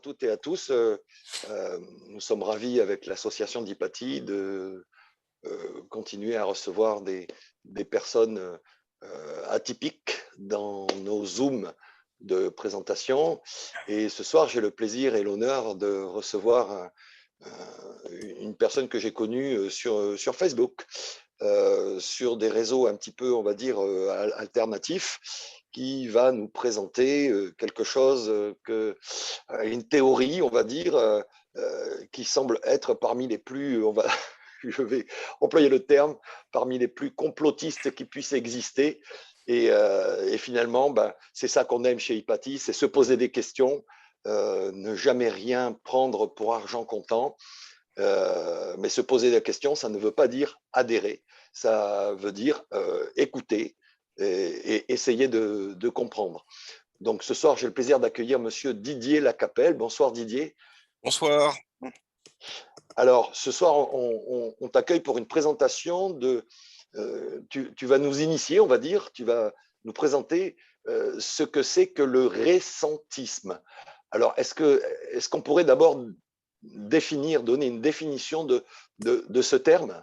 toutes et à tous. Nous sommes ravis avec l'association d'Hypatie de continuer à recevoir des personnes atypiques dans nos Zooms de présentation. Et ce soir, j'ai le plaisir et l'honneur de recevoir une personne que j'ai connue sur Facebook, sur des réseaux un petit peu, on va dire, alternatifs, qui va nous présenter quelque chose, une théorie, on va dire, qui semble être parmi les plus, je vais employer le terme, parmi les plus complotistes qui puissent exister. Et finalement, c'est ça qu'on aime chez Hypatie, c'est se poser des questions, ne jamais rien prendre pour argent comptant. Mais se poser des questions, ça ne veut pas dire adhérer, ça veut dire écouter et essayer de comprendre. Donc ce soir, j'ai le plaisir d'accueillir monsieur Didier Lacapelle. Bonsoir Didier. Bonsoir. Alors ce soir, on t'accueille pour une présentation de... tu vas nous initier, on va dire, tu vas nous présenter ce que c'est que le ressentisme. Alors est-ce qu'on pourrait d'abord donner une définition de ce terme?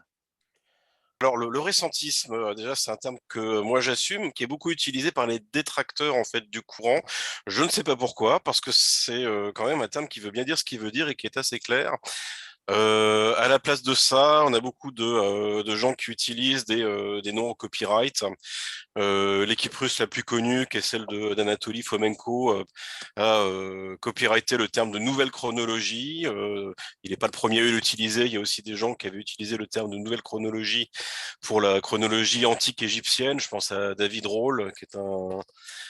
Alors le ressentisme, déjà c'est un terme que moi j'assume, qui est beaucoup utilisé par les détracteurs en fait du courant. Je ne sais pas pourquoi, parce que c'est quand même un terme qui veut bien dire ce qu'il veut dire et qui est assez clair. À la place de ça, on a beaucoup de gens qui utilisent des noms au copyright. L'équipe russe la plus connue, qui est celle d'Anatoly Fomenko, a copyrighté le terme de nouvelle chronologie. Il n'est pas le premier à l'utiliser. Il y a aussi des gens qui avaient utilisé le terme de nouvelle chronologie pour la chronologie antique égyptienne. Je pense à David Rohl,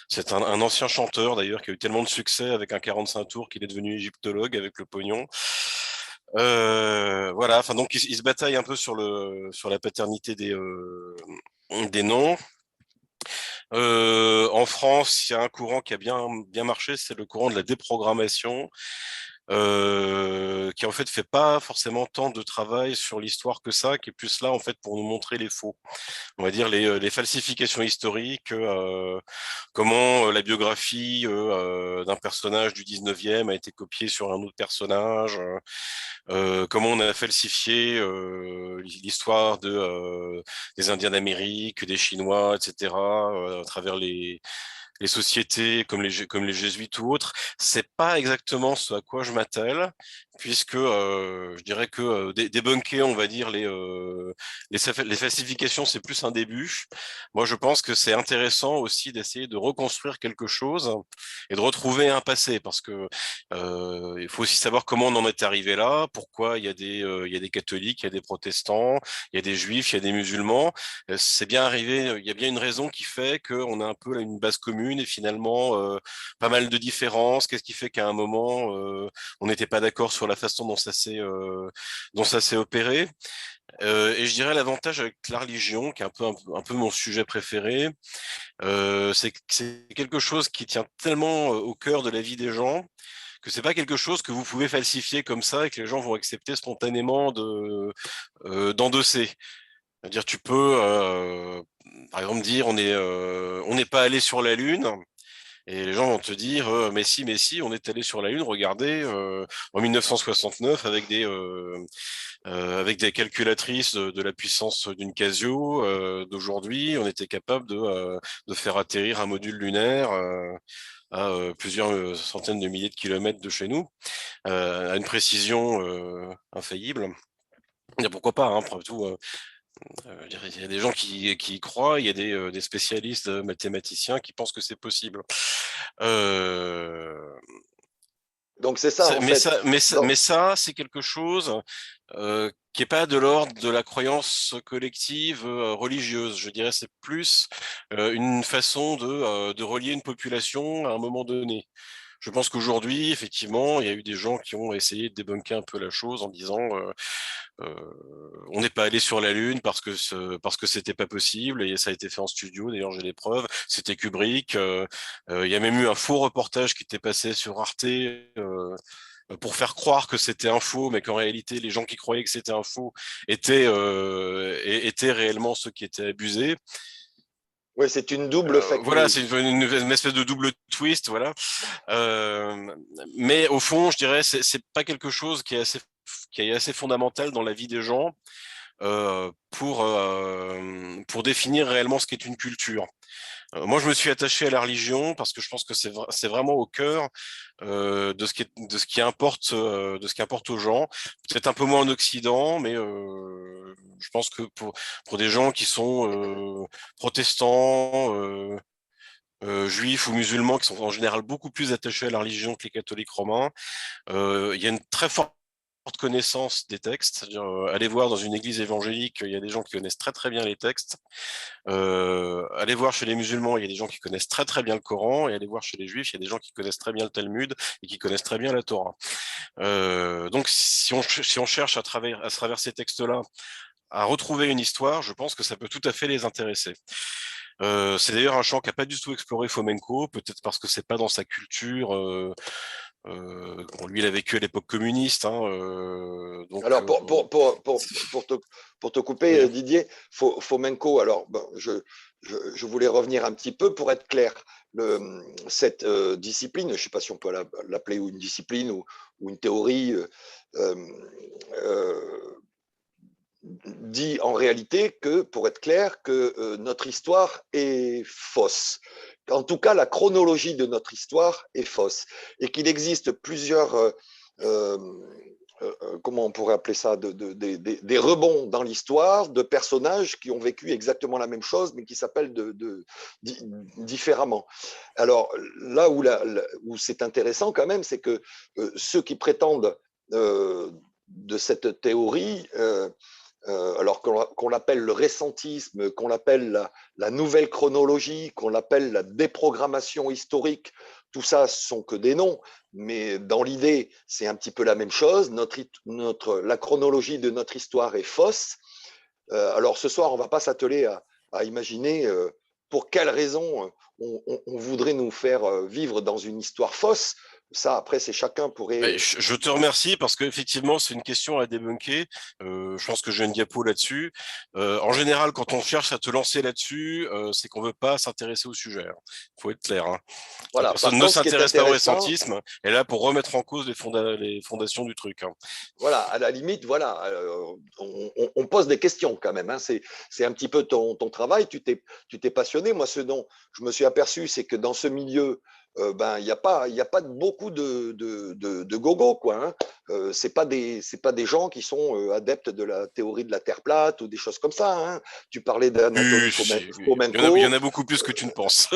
c'est un ancien chanteur d'ailleurs qui a eu tellement de succès avec un 45 tours qu'il est devenu égyptologue avec le pognon. Voilà, enfin donc ils se bataillent un peu sur la paternité des noms. En France, il y a un courant qui a bien marché, c'est le courant de la déprogrammation, qui en fait fait pas forcément tant de travail sur l'histoire que ça, qui est plus là en fait pour nous montrer les faux, on va dire les falsifications historiques, comment la biographie d'un personnage du 19e a été copiée sur un autre personnage, comment on a falsifié l'histoire des Indiens d'Amérique, des Chinois, etc., à travers les sociétés comme les jésuites ou autres. C'est pas exactement ce à quoi je m'attelle, puisque je dirais que débunker, on va dire, les falsifications, c'est plus un début. Moi, je pense que c'est intéressant aussi d'essayer de reconstruire quelque chose et de retrouver un passé, parce que il faut aussi savoir comment on en est arrivé là, pourquoi il y a des catholiques, il y a des protestants, il y a des juifs, il y a des musulmans. C'est bien arrivé, il y a bien une raison qui fait qu'on a un peu là, une base commune et finalement pas mal de différences. Qu'est-ce qui fait qu'à un moment on n'était pas d'accord sur la façon dont ça s'est opéré? Et je dirais l'avantage avec la religion, qui est un peu mon sujet préféré, c'est que c'est quelque chose qui tient tellement au cœur de la vie des gens que c'est pas quelque chose que vous pouvez falsifier comme ça et que les gens vont accepter spontanément d'endosser. C'est-à-dire, tu peux, par exemple, dire on n'est pas allé sur la Lune, et les gens vont te dire mais si, on est allé sur la Lune. Regardez, en 1969, avec des calculatrices de la puissance d'une Casio d'aujourd'hui, on était capable de faire atterrir un module lunaire à plusieurs centaines de milliers de kilomètres de chez nous, à une précision infaillible. Et pourquoi pas, hein, après tout. Il y a des gens qui y croient, il y a des spécialistes mathématiciens qui pensent que c'est possible. Euh, Donc c'est ça en fait. mais ça, c'est quelque chose qui est pas de l'ordre de la croyance collective religieuse. Je dirais c'est plus une façon de relier une population à un moment donné. Je pense qu'aujourd'hui, effectivement, il y a eu des gens qui ont essayé de débunker un peu la chose en disant on n'est pas allé sur la Lune parce que c'était pas possible et ça a été fait en studio. D'ailleurs, j'ai les preuves. C'était Kubrick. Il y a même eu un faux reportage qui était passé sur Arte pour faire croire que c'était un faux, mais qu'en réalité, les gens qui croyaient que c'était un faux étaient réellement ceux qui étaient abusés. Oui, c'est une double fake Voilà, news. c'est une espèce de double twist, voilà. Mais au fond, je dirais, c'est pas quelque chose qui est assez fondamental dans la vie des gens pour définir réellement ce qu'est une culture. Moi, je me suis attaché à la religion parce que je pense que c'est vraiment au cœur de ce qui importe aux gens. Peut-être un peu moins en Occident, mais je pense que pour des gens qui sont protestants, juifs ou musulmans, qui sont en général beaucoup plus attachés à la religion que les catholiques romains, il y a une très forte connaissance des textes. C'est-à-dire, aller voir dans une église évangélique, il y a des gens qui connaissent très très bien les textes. Aller voir chez les musulmans, il y a des gens qui connaissent très très bien le Coran, et aller voir chez les juifs, il y a des gens qui connaissent très bien le Talmud et qui connaissent très bien la Torah. Donc si on cherche à travers ces textes-là à retrouver une histoire, je pense que ça peut tout à fait les intéresser. C'est d'ailleurs un champ qu'a pas du tout exploré Fomenko, peut-être parce que c'est pas dans sa culture. Bon, lui, il a vécu à l'époque communiste, hein, donc Alors, pour te couper, oui. Didier, Fomenko, alors, bon, je voulais revenir un petit peu pour être clair. Cette discipline, je ne sais pas si on peut l'appeler une discipline ou une théorie, euh, euh, dit en réalité que, pour être clair, que notre histoire est fausse. En tout cas, la chronologie de notre histoire est fausse et qu'il existe plusieurs, euh, comment on pourrait appeler ça, des rebonds dans l'histoire de personnages qui ont vécu exactement la même chose, mais qui s'appellent différemment. Alors là où c'est intéressant quand même, c'est que ceux qui prétendent de cette théorie, alors qu'on l'appelle le récentisme, qu'on l'appelle la nouvelle chronologie, qu'on l'appelle la déprogrammation historique, tout ça sont que des noms, mais dans l'idée, c'est un petit peu la même chose. La chronologie de notre histoire est fausse. Alors ce soir, on ne va pas s'atteler à imaginer pour quelles raisons on voudrait nous faire vivre dans une histoire fausse. Ça, après, c'est chacun pourrait. Je te remercie parce qu'effectivement, c'est une question à débunker. Je pense que j'ai une diapo là-dessus. En général, quand on cherche à te lancer là-dessus, c'est qu'on veut pas s'intéresser au sujet. Il faut être clair. Hein. La Voilà. personne Par ne contre, ce qui est s'intéresse pas au intéressant, récentisme, elle est là pour remettre en cause les fondations du truc. Hein. voilà, à la limite, voilà, on pose des questions quand même. Hein. C'est un petit peu ton travail. Tu t'es passionné. Moi, ce dont je me suis aperçu, c'est que dans ce milieu, ben, il y a pas beaucoup de gogo, quoi. Hein. C'est pas des gens qui sont adeptes de la théorie de la Terre plate ou des choses comme ça. Hein. Tu parlais d'Anatoly Oui, il y en Fomenko. a beaucoup plus que tu ne penses.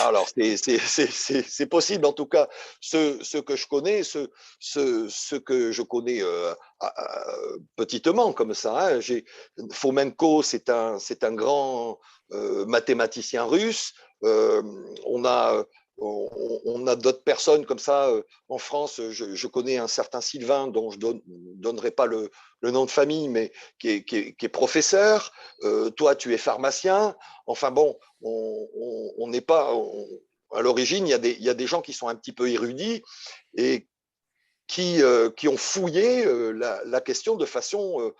Alors, c'est possible, en tout cas, ceux que je connais, ceux que je connais petitement, comme ça. Hein. Fomenko, c'est un grand mathématicien russe. Euh, on a, on a d'autres personnes comme ça en France. Je connais un certain Sylvain, dont je ne donnerai pas le nom de famille, mais qui est professeur. Toi, tu es pharmacien. Enfin bon, on n'est pas. À l'origine, il y a des gens qui sont un petit peu érudits et qui ont fouillé la question de façon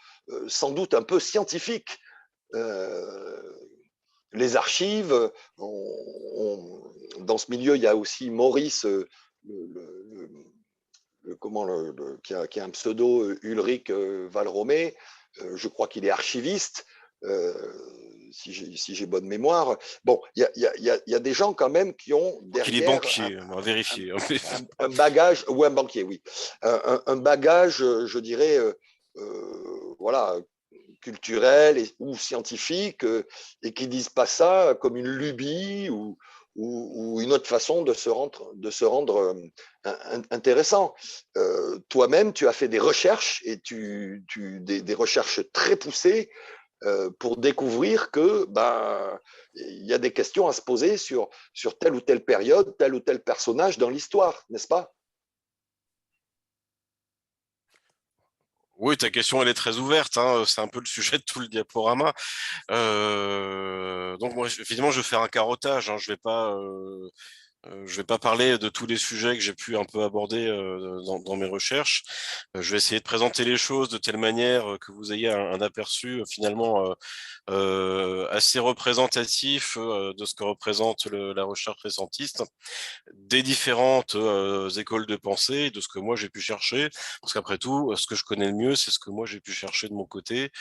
sans doute un peu scientifique. Euh, les archives, dans ce milieu, il y a aussi Maurice, le, qui a un pseudo, Ulrich Valromé. Je crois qu'il est archiviste, euh, si j'ai bonne mémoire. Bon, il y a des gens quand même qui ont Qu'il est derrière banquier, on va vérifier. un bagage, ou un banquier, oui, un bagage, je dirais, voilà, culturel ou scientifique, et qui disent pas ça comme une lubie ou une autre façon de se rendre intéressant. Toi-même, tu as fait des recherches et des recherches très poussées pour découvrir que il y a des questions à se poser sur telle ou telle période, tel ou tel personnage dans l'histoire, n'est-ce pas? Oui, ta question, elle est très ouverte. Hein. C'est un peu le sujet de tout le diaporama. Donc moi, évidemment, je vais faire un carottage. Hein. Je vais pas Je vais pas parler de tous les sujets que j'ai pu un peu aborder dans mes recherches. Je vais essayer de présenter les choses de telle manière que vous ayez un aperçu finalement assez représentatif de ce que représente la recherche récentiste, des différentes écoles de pensée, de ce que moi j'ai pu chercher, parce qu'après tout, ce que je connais le mieux, c'est ce que moi j'ai pu chercher de mon côté.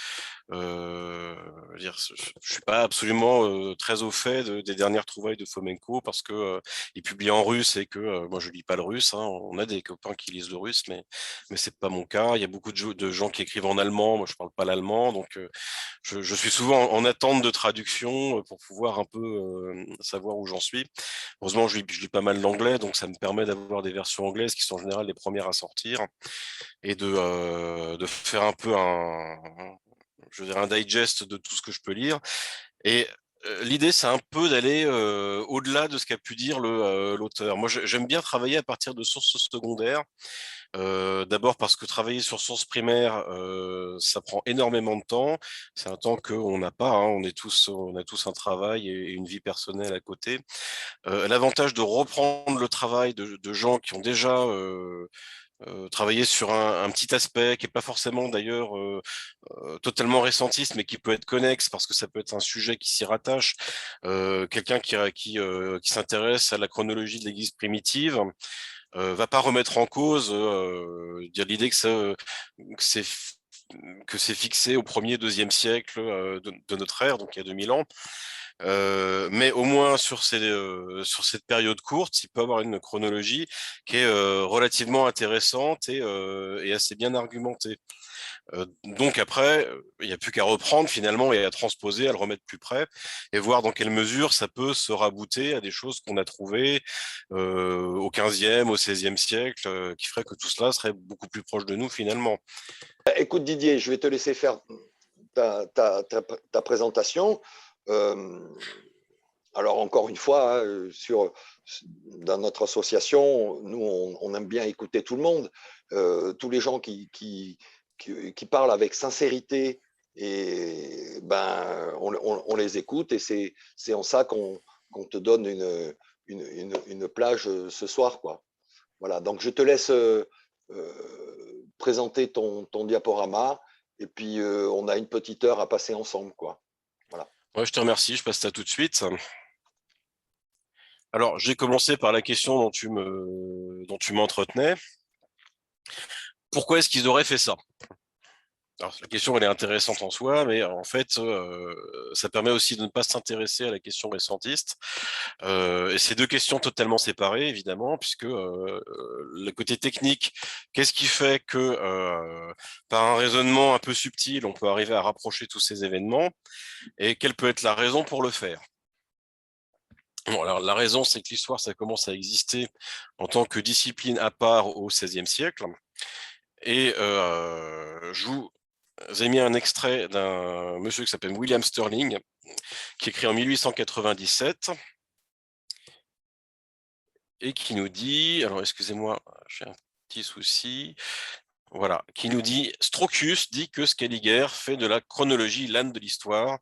Je suis pas absolument très au fait des dernières trouvailles de Fomenko parce que il publie en russe et que moi je lis pas le russe, hein. On a des copains qui lisent le russe, mais c'est pas mon cas. Il y a beaucoup de gens qui écrivent en allemand. Moi, je parle pas l'allemand, donc je suis souvent en attente de traduction pour pouvoir un peu savoir où j'en suis. Heureusement, je lis pas mal l'anglais, donc ça me permet d'avoir des versions anglaises qui sont en général les premières à sortir et de faire un peu je veux dire, un digest de tout ce que je peux lire. Et l'idée, c'est un peu d'aller au-delà de ce qu'a pu dire l'auteur. Moi, j'aime bien travailler à partir de sources secondaires. D'abord parce que travailler sur source primaire, ça prend énormément de temps. C'est un temps qu'on n'a pas, hein. On a tous un travail et une vie personnelle à côté. L'avantage de reprendre le travail de gens qui ont déjà travaillé sur un petit aspect qui est pas forcément d'ailleurs totalement récentiste, mais qui peut être connexe parce que ça peut être un sujet qui s'y rattache. Quelqu'un qui s'intéresse à la chronologie de l'Église primitive va pas remettre en cause dire l'idée que c'est que c'est fixé au 1er, 2e siècle de notre ère, donc il y a 2000 ans. Mais au moins sur sur cette période courte, il peut avoir une chronologie qui est relativement intéressante et assez bien argumentée. Donc après, il n'y a plus qu'à reprendre finalement et à transposer, à le remettre plus près et voir dans quelle mesure ça peut se rabouter à des choses qu'on a trouvées au 15e, au 16e siècle, qui ferait que tout cela serait beaucoup plus proche de nous finalement. Écoute Didier, je vais te laisser faire ta présentation. Euh, alors encore une fois, hein, dans notre association, nous on aime bien écouter tout le monde, tous les gens qui parlent avec sincérité et ben on les écoute et c'est en ça qu'on te donne une plage ce soir quoi. Voilà, donc je te laisse présenter ton diaporama et puis on a une petite heure à passer ensemble quoi. Voilà. Ouais, je te remercie, je passe ça tout de suite. Alors, j'ai commencé par la question dont tu m'entretenais. Pourquoi est-ce qu'ils auraient fait ça? Alors, la question, elle est intéressante en soi, mais en fait, ça permet aussi de ne pas s'intéresser à la question récentiste. Et c'est deux questions totalement séparées, évidemment, puisque le côté technique, qu'est-ce qui fait que, par un raisonnement un peu subtil, on peut arriver à rapprocher tous ces événements, et quelle peut être la raison pour le faire? Bon, alors, la raison, c'est que l'histoire, ça commence à exister en tant que discipline à part au XVIe siècle. Et je vous ai mis un extrait d'un monsieur qui s'appelle William Sterling, qui écrit en 1897 et qui nous dit, alors excusez-moi, j'ai un petit souci, voilà, qui nous dit, Strokius dit que Scaliger fait de la chronologie l'âne de l'histoire.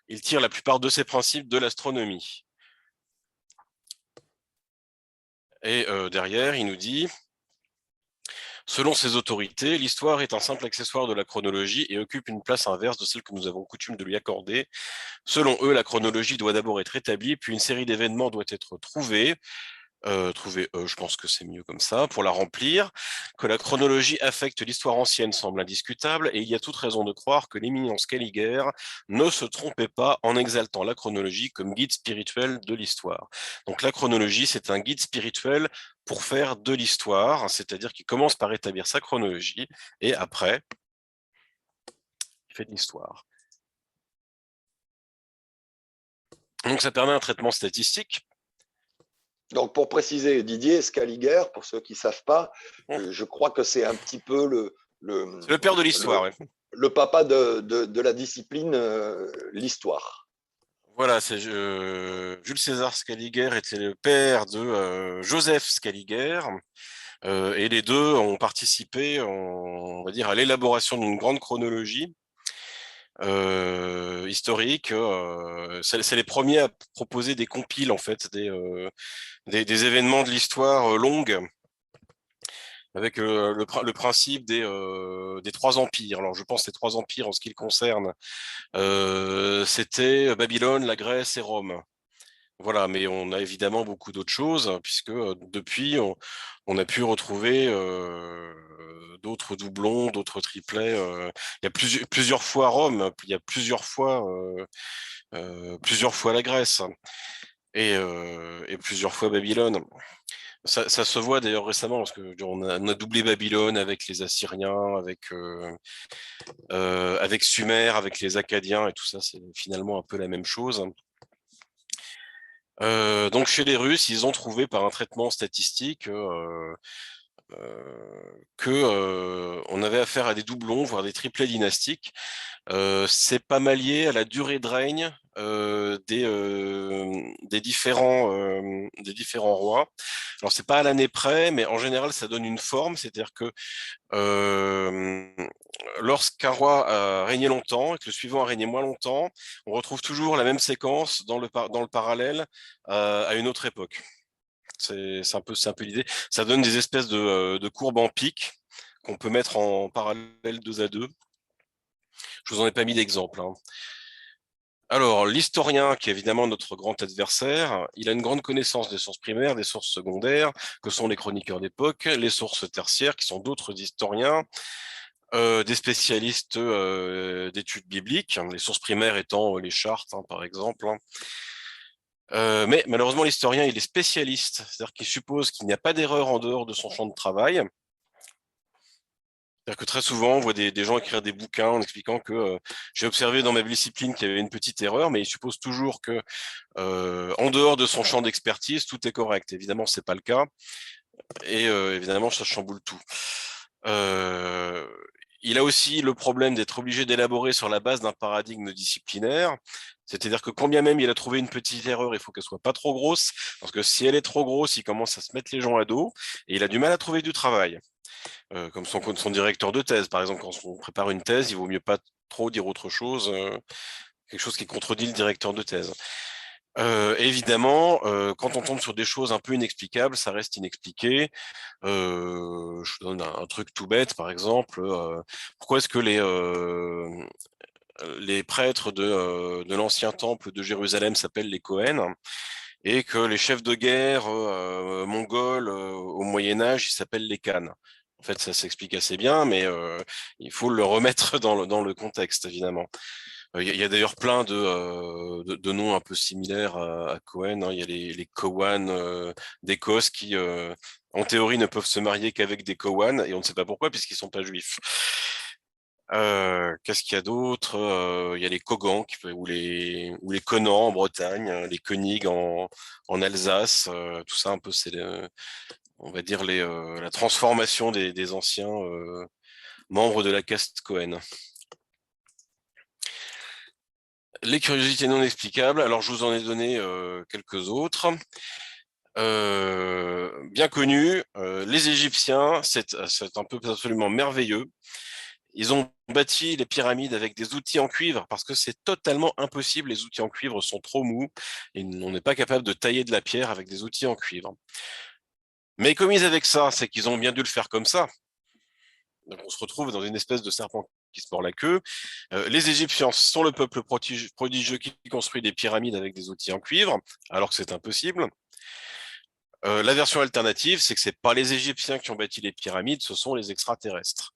Il tire la plupart de ses principes de l'astronomie. Et derrière, il nous dit, selon ces autorités, l'histoire est un simple accessoire de la chronologie et occupe une place inverse de celle que nous avons coutume de lui accorder. Selon eux, la chronologie doit d'abord être établie, puis une série d'événements doit être trouvée. Je pense que c'est mieux comme ça, pour la remplir, que la chronologie affecte l'histoire ancienne semble indiscutable, et il y a toute raison de croire que l'éminent Scaliger ne se trompait pas en exaltant la chronologie comme guide spirituel de l'histoire. Donc la chronologie, c'est un guide spirituel pour faire de l'histoire, c'est-à-dire qu'il commence par établir sa chronologie, et après, il fait de l'histoire. Donc ça permet un traitement statistique. Donc, pour préciser, Didier Scaliger, pour ceux qui ne savent pas, je crois que c'est un petit peu C'est le père de l'histoire, ouais. Le papa de la discipline, l'histoire. Voilà, c'est Jules César Scaliger était le père de Joseph Scaliger, et les deux ont participé, on va dire, à l'élaboration d'une grande chronologie. historiques. C'est les premiers à proposer des compiles, en fait, des événements de l'histoire longues, avec le principe des trois empires. Alors, je pense que les trois empires, en ce qui le concerne, c'était Babylone, la Grèce et Rome. Voilà, mais on a évidemment beaucoup d'autres choses, puisque depuis, on a pu retrouver d'autres doublons, d'autres triplets. Il y a plusieurs fois Rome, il y a plusieurs fois la Grèce et plusieurs fois Babylone. Ça se voit d'ailleurs récemment, parce que on a doublé Babylone avec les Assyriens, avec Sumer, avec les Akkadiens, et tout ça, c'est finalement un peu la même chose. Donc chez les Russes, ils ont trouvé par un traitement statistique on avait affaire à des doublons, voire des triplets dynastiques. C'est pas mal lié à la durée de règne des différents rois. Alors c'est pas à l'année près, mais en général ça donne une forme, c'est-à-dire que euh, lorsqu'un roi a régné longtemps et que le suivant a régné moins longtemps, on retrouve toujours la même séquence dans le parallèle à une autre époque. C'est un peu l'idée. Ça donne des espèces de courbes en pic qu'on peut mettre en parallèle deux à deux. Je vous en ai pas mis d'exemple, hein. Alors, l'historien, qui est évidemment notre grand adversaire, il a une grande connaissance des sources primaires, des sources secondaires, que sont les chroniqueurs d'époque, les sources tertiaires, qui sont d'autres historiens, des spécialistes d'études bibliques, les sources primaires étant les chartes, hein, par exemple, hein. Mais malheureusement, l'historien, il est spécialiste, c'est-à-dire qu'il suppose qu'il n'y a pas d'erreur en dehors de son champ de travail. C'est-à-dire que très souvent, on voit des gens écrire des bouquins en expliquant que j'ai observé dans ma discipline qu'il y avait une petite erreur, mais il suppose toujours que en dehors de son champ d'expertise, tout est correct. Évidemment, c'est pas le cas, et évidemment, ça chamboule tout. Euh, il a aussi le problème d'être obligé d'élaborer sur la base d'un paradigme disciplinaire. C'est-à-dire que quand bien même il a trouvé une petite erreur, il faut qu'elle soit pas trop grosse, parce que si elle est trop grosse, il commence à se mettre les gens à dos, et il a du mal à trouver du travail. Comme son directeur de thèse, par exemple, quand on prépare une thèse, il vaut mieux pas trop dire autre chose, quelque chose qui contredit le directeur de thèse. Évidemment, quand on tombe sur des choses un peu inexplicables, ça reste inexpliqué. Je donne un truc tout bête, par exemple. Pourquoi est-ce que les prêtres de l'ancien temple de Jérusalem s'appellent les Cohen et que les chefs de guerre mongols au Moyen Âge ils s'appellent les Khan? En fait, ça s'explique assez bien, mais il faut le remettre dans le contexte, évidemment. Il y a d'ailleurs plein de noms un peu similaires à Cohen, hein. Il y a les Cowan d'Écosse qui, en théorie, ne peuvent se marier qu'avec des Cowan, et on ne sait pas pourquoi, puisqu'ils ne sont pas juifs. Qu'est-ce qu'il y a d'autre? Il y a les Cogans ou les Conans en Bretagne, les Koenig en Alsace, tout ça un peu, on va dire la transformation des anciens membres de la caste Cohen. Les curiosités non explicables, alors je vous en ai donné quelques autres. Bien connus, les Égyptiens, c'est un peu absolument merveilleux. Ils ont bâti les pyramides avec des outils en cuivre parce que c'est totalement impossible. Les outils en cuivre sont trop mous et on n'est pas capable de tailler de la pierre avec des outils en cuivre. Mais comme ils avaient que ça, c'est qu'ils ont bien dû le faire comme ça. Donc on se retrouve dans une espèce de serpent qui se mord la queue. Les Égyptiens sont le peuple prodigieux qui construit des pyramides avec des outils en cuivre, alors que c'est impossible. La version alternative, c'est que c'est pas les Égyptiens qui ont bâti les pyramides, ce sont les extraterrestres.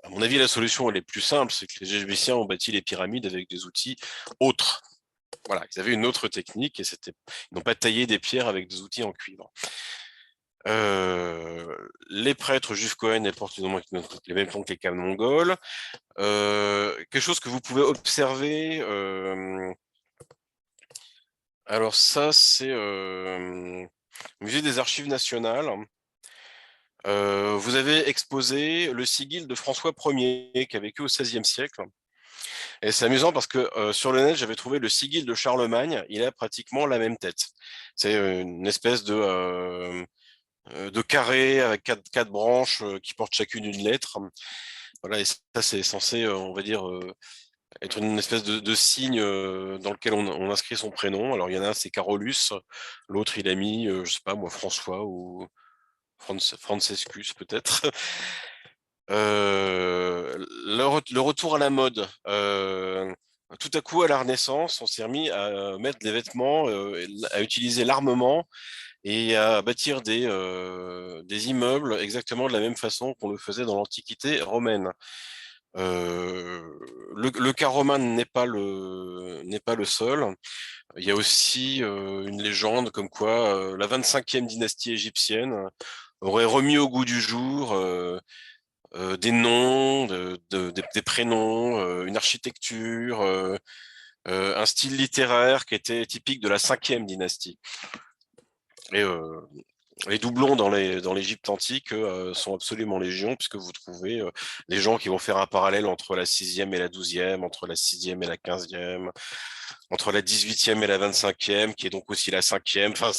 À mon avis, la solution elle est plus simple, c'est que les Égyptiens ont bâti les pyramides avec des outils autres. Voilà, ils avaient une autre technique et ils n'ont pas taillé des pierres avec des outils en cuivre. Les prêtres juifs Cohen portent les mêmes noms que les Khan mongols. Quelque chose que vous pouvez observer. Alors ça, c'est au musée des Archives nationales. Vous avez exposé le sigil de François Ier qui a vécu au XVIe siècle. Et c'est amusant parce que sur le net, j'avais trouvé le sigil de Charlemagne. Il a pratiquement la même tête. C'est une espèce de carré avec quatre branches qui portent chacune une lettre. Voilà, et ça, c'est censé, on va dire, être une espèce de signe dans lequel on inscrit son prénom. Alors, il y en a un, c'est Carolus, l'autre, il a mis, je sais pas moi, François ou Francescus peut-être. Le retour à la mode. Tout à coup, à la Renaissance, on s'est remis à mettre des vêtements, à utiliser l'armement et à bâtir des immeubles exactement de la même façon qu'on le faisait dans l'Antiquité romaine. Euh, le cas romain n'est pas le seul. Il y a aussi une légende comme quoi la 25e dynastie égyptienne aurait remis au goût du jour des noms, des prénoms, une architecture, un style littéraire qui était typique de la 5e dynastie. Et les doublons dans l'Égypte antique sont absolument légion, puisque vous trouvez des gens qui vont faire un parallèle entre la 6e et la 12e, entre la 6e et la 15e, entre la 18e et la 25e, qui est donc aussi la 5e. Enfin,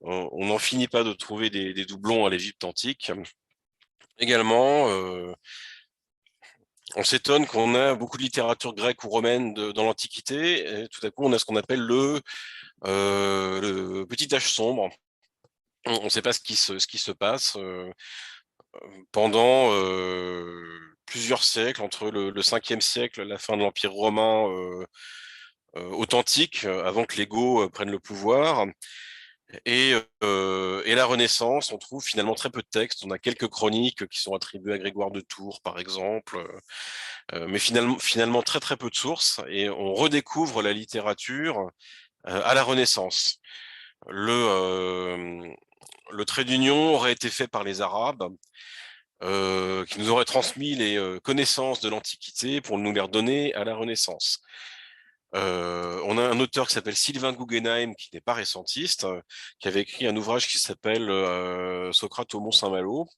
on n'en finit pas de trouver des doublons à l'Égypte antique. Également, on s'étonne qu'on a beaucoup de littérature grecque ou romaine dans l'Antiquité, et tout à coup, on a ce qu'on appelle le petit âge sombre. On ne sait pas ce qui se passe pendant plusieurs siècles, entre le 5e siècle, la fin de l'Empire romain authentique, avant que les Goths prennent le pouvoir, et la Renaissance. On trouve finalement très peu de textes. On a quelques chroniques qui sont attribuées à Grégoire de Tours, par exemple, mais finalement très très peu de sources. Et on redécouvre la littérature à la Renaissance. Le trait d'union aurait été fait par les Arabes, qui nous auraient transmis les connaissances de l'Antiquité pour nous les redonner à la Renaissance. On a un auteur qui s'appelle Sylvain Guggenheim, qui n'est pas récentiste, qui avait écrit un ouvrage qui s'appelle Socrate au Mont-Saint-Malo.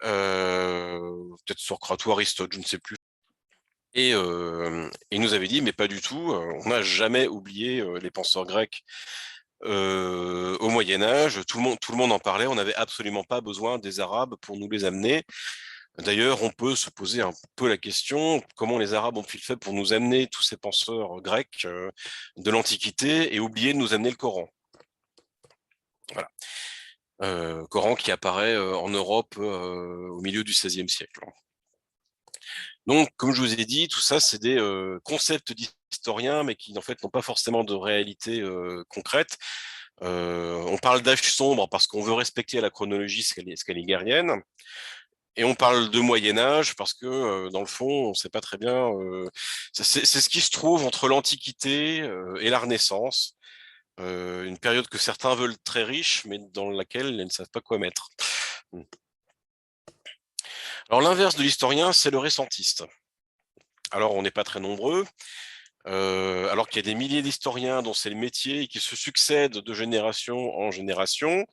Peut-être Socrate ou Aristote, je ne sais plus. Et il nous avait dit, mais pas du tout, on n'a jamais oublié les penseurs grecs au Moyen-Âge. Tout le monde en parlait, on n'avait absolument pas besoin des Arabes pour nous les amener. D'ailleurs, on peut se poser un peu la question, comment les Arabes ont-ils fait pour nous amener tous ces penseurs grecs de l'Antiquité et oublier de nous amener le Coran? Voilà. Coran qui apparaît en Europe au milieu du XVIe siècle. Donc, comme je vous ai dit, tout ça, c'est des concepts d'historiens, mais qui en fait n'ont pas forcément de réalité concrète. On parle d'âge sombre parce qu'on veut respecter la chronologie scalligérienne. Et on parle de Moyen-Âge parce que, dans le fond, on ne sait pas très bien. C'est ce qui se trouve entre l'Antiquité et la Renaissance, une période que certains veulent très riche, mais dans laquelle ils ne savent pas quoi mettre. Alors, l'inverse de l'historien, c'est le récentiste. Alors, on n'est pas très nombreux, alors qu'il y a des milliers d'historiens dont c'est le métier et qui se succèdent de génération en génération.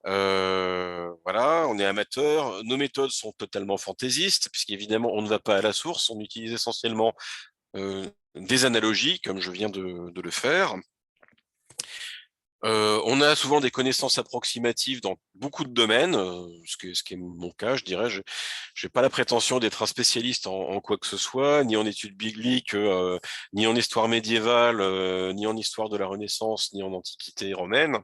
Voilà, on est amateur. Nos méthodes sont totalement fantaisistes, puisqu'évidemment, on ne va pas à la source. On utilise essentiellement des analogies, comme je viens de le faire. On a souvent des connaissances approximatives dans beaucoup de domaines, ce qui est mon cas, je dirais. Je n'ai pas la prétention d'être un spécialiste en quoi que ce soit, ni en études bibliques, ni en histoire médiévale, ni en histoire de la Renaissance, ni en Antiquité romaine.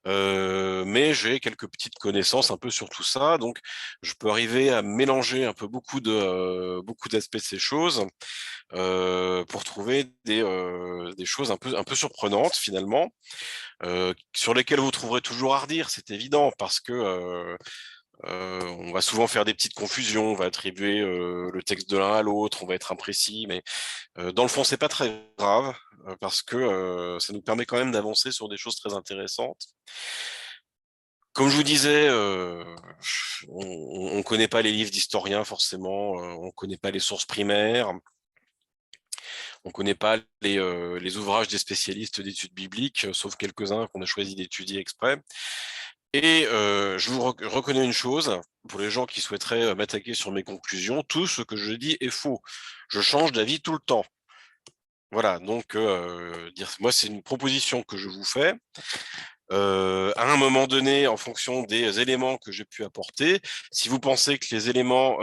Mais j'ai quelques petites connaissances un peu sur tout ça, donc je peux arriver à mélanger un peu beaucoup d'aspects de ces choses pour trouver des choses un peu surprenantes finalement, sur lesquelles vous trouverez toujours à redire, c'est évident, parce que on va souvent faire des petites confusions, on va attribuer le texte de l'un à l'autre, on va être imprécis, mais dans le fond, c'est pas très grave, parce que ça nous permet quand même d'avancer sur des choses très intéressantes. Comme je vous disais, on ne connaît pas les livres d'historiens forcément, on ne connaît pas les sources primaires, on ne connaît pas les ouvrages des spécialistes d'études bibliques, sauf quelques-uns qu'on a choisi d'étudier exprès. Et je vous reconnais une chose, pour les gens qui souhaiteraient m'attaquer sur mes conclusions, tout ce que je dis est faux. Je change d'avis tout le temps. Voilà, donc moi, c'est une proposition que je vous fais. à un moment donné, en fonction des éléments que j'ai pu apporter. Si vous pensez que les éléments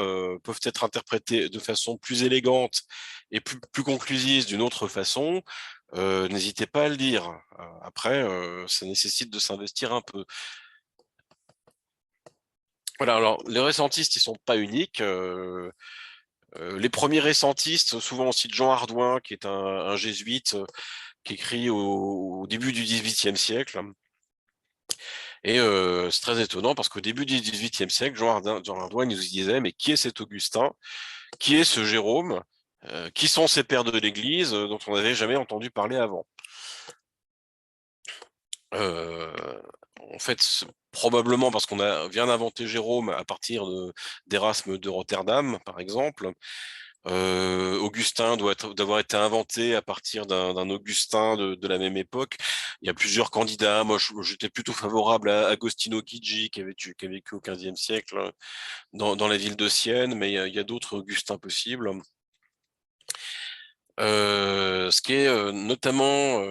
peuvent être interprétés de façon plus élégante et plus conclusive d'une autre façon, n'hésitez pas à le dire. Après, ça nécessite de s'investir un peu. Voilà, alors les récentistes, ils sont pas uniques. Les premiers récentistes, souvent aussi de Jean Hardouin, qui est un jésuite qui écrit au début du XVIIIe siècle. Et c'est très étonnant parce qu'au début du XVIIIe siècle, Jean Hardouin nous disait, mais qui est cet Augustin? Qui est ce Jérôme? Qui sont ces pères de l'Église dont on n'avait jamais entendu parler avant? Euh, En fait, probablement parce qu'on vient d'inventer Jérôme à partir d'Erasme de Rotterdam, par exemple. Augustin doit d'avoir été inventé à partir d'un Augustin de la même époque. Il y a plusieurs candidats. Moi, j'étais plutôt favorable à Agostino Chigi, qui a vécu au XVe siècle dans la ville de Sienne, mais il y a d'autres Augustins possibles. Ce qui est notamment,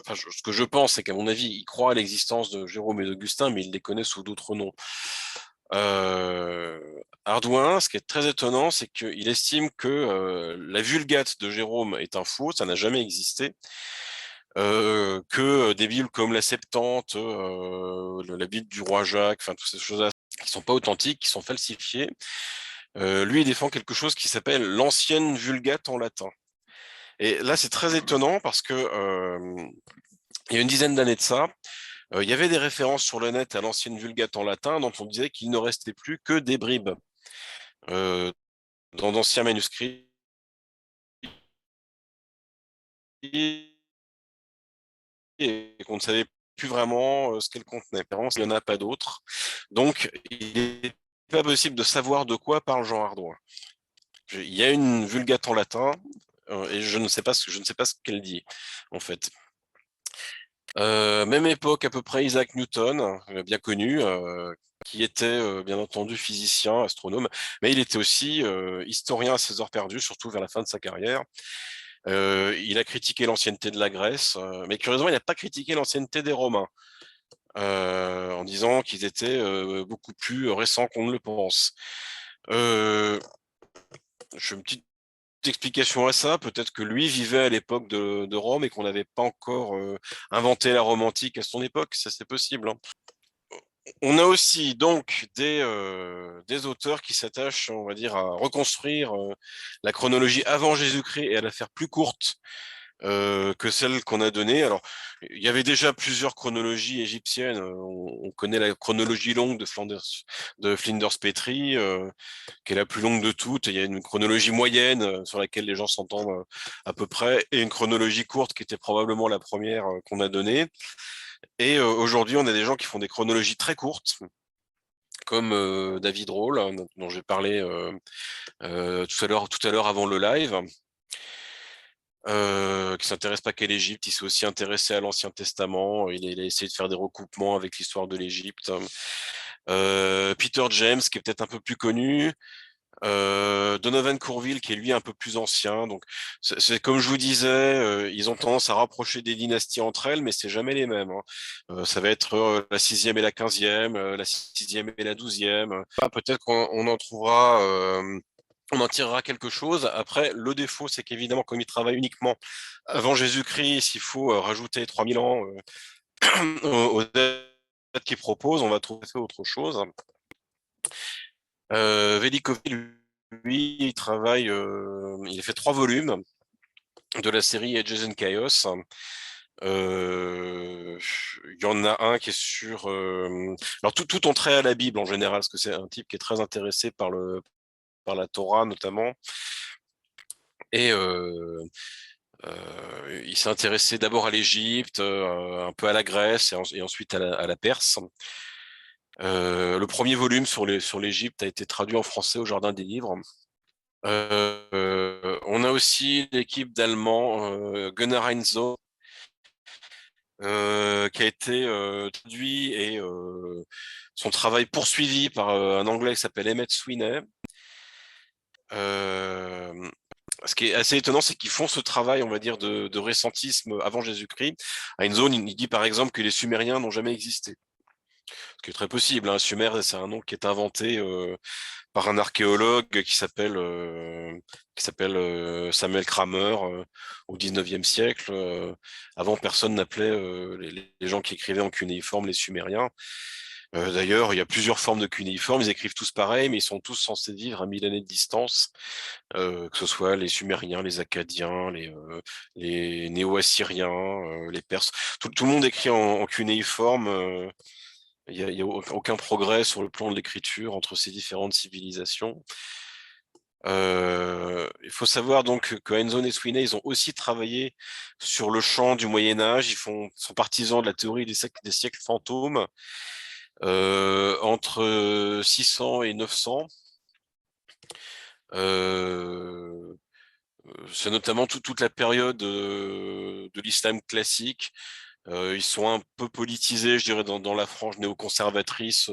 ce que je pense, c'est qu'à mon avis, il croit à l'existence de Jérôme et d'Augustin, mais il les connaît sous d'autres noms. Euh, Ardouin, ce qui est très étonnant, c'est qu'il estime que la Vulgate de Jérôme est un faux, ça n'a jamais existé, que des Bibles comme la Septante, la Bible du roi Jacques, enfin toutes ces choses-là, qui sont pas authentiques, qui sont falsifiées. Lui, il défend quelque chose qui s'appelle l'ancienne Vulgate en latin. Et là, c'est très étonnant parce que il y a une dizaine d'années de ça, il y avait des références sur le net à l'ancienne Vulgate en latin dont on disait qu'il ne restait plus que des bribes euh, dans d'anciens manuscrits et qu'on ne savait plus vraiment ce qu'elle contenait. Il n'y en a pas d'autres. Donc, il n'est pas possible de savoir de quoi parle Jean Hardouin. Il y a une Vulgate en latin et je ne sais pas ce qu'elle dit, en fait. Même époque à peu près Isaac Newton, bien connu, qui était bien entendu physicien, astronome, mais il était aussi historien à ses heures perdues, surtout vers la fin de sa carrière. Il a critiqué l'ancienneté de la Grèce, mais curieusement, il n'a pas critiqué l'ancienneté des Romains, en disant qu'ils étaient beaucoup plus récents qu'on ne le pense. Euh, je fais une petite explication à ça. Peut-être que lui vivait à l'époque de Rome et qu'on n'avait pas encore inventé la Rome antique à son époque. Ça, c'est possible, hein. On a aussi donc des auteurs qui s'attachent, on va dire, à reconstruire la chronologie avant Jésus-Christ et à la faire plus courte que celle qu'on a donnée. Alors, il y avait déjà plusieurs chronologies égyptiennes. On connaît la chronologie longue de Flinders Petrie, qui est la plus longue de toutes. Il y a une chronologie moyenne sur laquelle les gens s'entendent à peu près, et une chronologie courte qui était probablement la première qu'on a donnée. Et aujourd'hui, on a des gens qui font des chronologies très courtes, comme David Roll, hein, dont j'ai parlé tout à l'heure avant le live, qui s'intéresse pas qu'à l'Égypte, il s'est aussi intéressé à l'Ancien Testament, il a essayé de faire des recoupements avec l'histoire de l'Égypte. Peter James, qui est peut-être un peu plus connu, Donovan Courville, qui est lui un peu plus ancien. Donc, c'est comme je vous disais, ils ont tendance à rapprocher des dynasties entre elles, mais c'est jamais les mêmes, hein. Ça va être la 6e et la 15e, la 6e et la 12e. Peut-être qu'on en trouvera. On en tirera quelque chose. Après, le défaut, c'est qu'évidemment, comme il travaille uniquement avant Jésus-Christ, s'il faut rajouter 3000 ans aux dates qu'il propose, on va trouver autre chose. Velikovi, lui, il travaille, il a fait 3 volumes de la série Edges and Chaos. Il y en a un qui est sur. Alors, tout en trait à la Bible en général, parce que c'est un type qui est très intéressé par la Torah notamment. Et il s'est intéressé d'abord à l'Égypte, un peu à la Grèce et ensuite à la Perse. Le premier volume sur l'Égypte a été traduit en français au Jardin des Livres. On a aussi l'équipe d'Allemands, Gunnar Heinzo, qui a été traduit et son travail poursuivi par un Anglais qui s'appelle Emmett Sweeney. ce qui est assez étonnant, c'est qu'ils font ce travail, on va dire, de récentisme avant Jésus-Christ. À une zone, il dit par exemple que les Sumériens n'ont jamais existé. Ce qui est très possible, hein. Sumer, c'est un nom qui est inventé par un archéologue qui s'appelle Samuel Kramer au 19e siècle. Avant, personne n'appelait les gens qui écrivaient en cunéiforme les Sumériens. D'ailleurs, il y a plusieurs formes de cunéiforme. Ils écrivent tous pareil, mais ils sont tous censés vivre à 1000 années de distance, que ce soit les Sumériens, les Akkadiens, les Néo-Assyriens, les Perses. Tout le monde écrit en cunéiforme. Il y a aucun progrès sur le plan de l'écriture entre ces différentes civilisations. Il faut savoir donc que Heinzon et Sweeney, ils ont aussi travaillé sur le champ du Moyen Âge. Sont partisans de la théorie des siècles fantômes entre 600 et 900. C'est notamment toute la période de l'islam classique. Ils sont un peu politisés, je dirais, dans la frange néoconservatrice,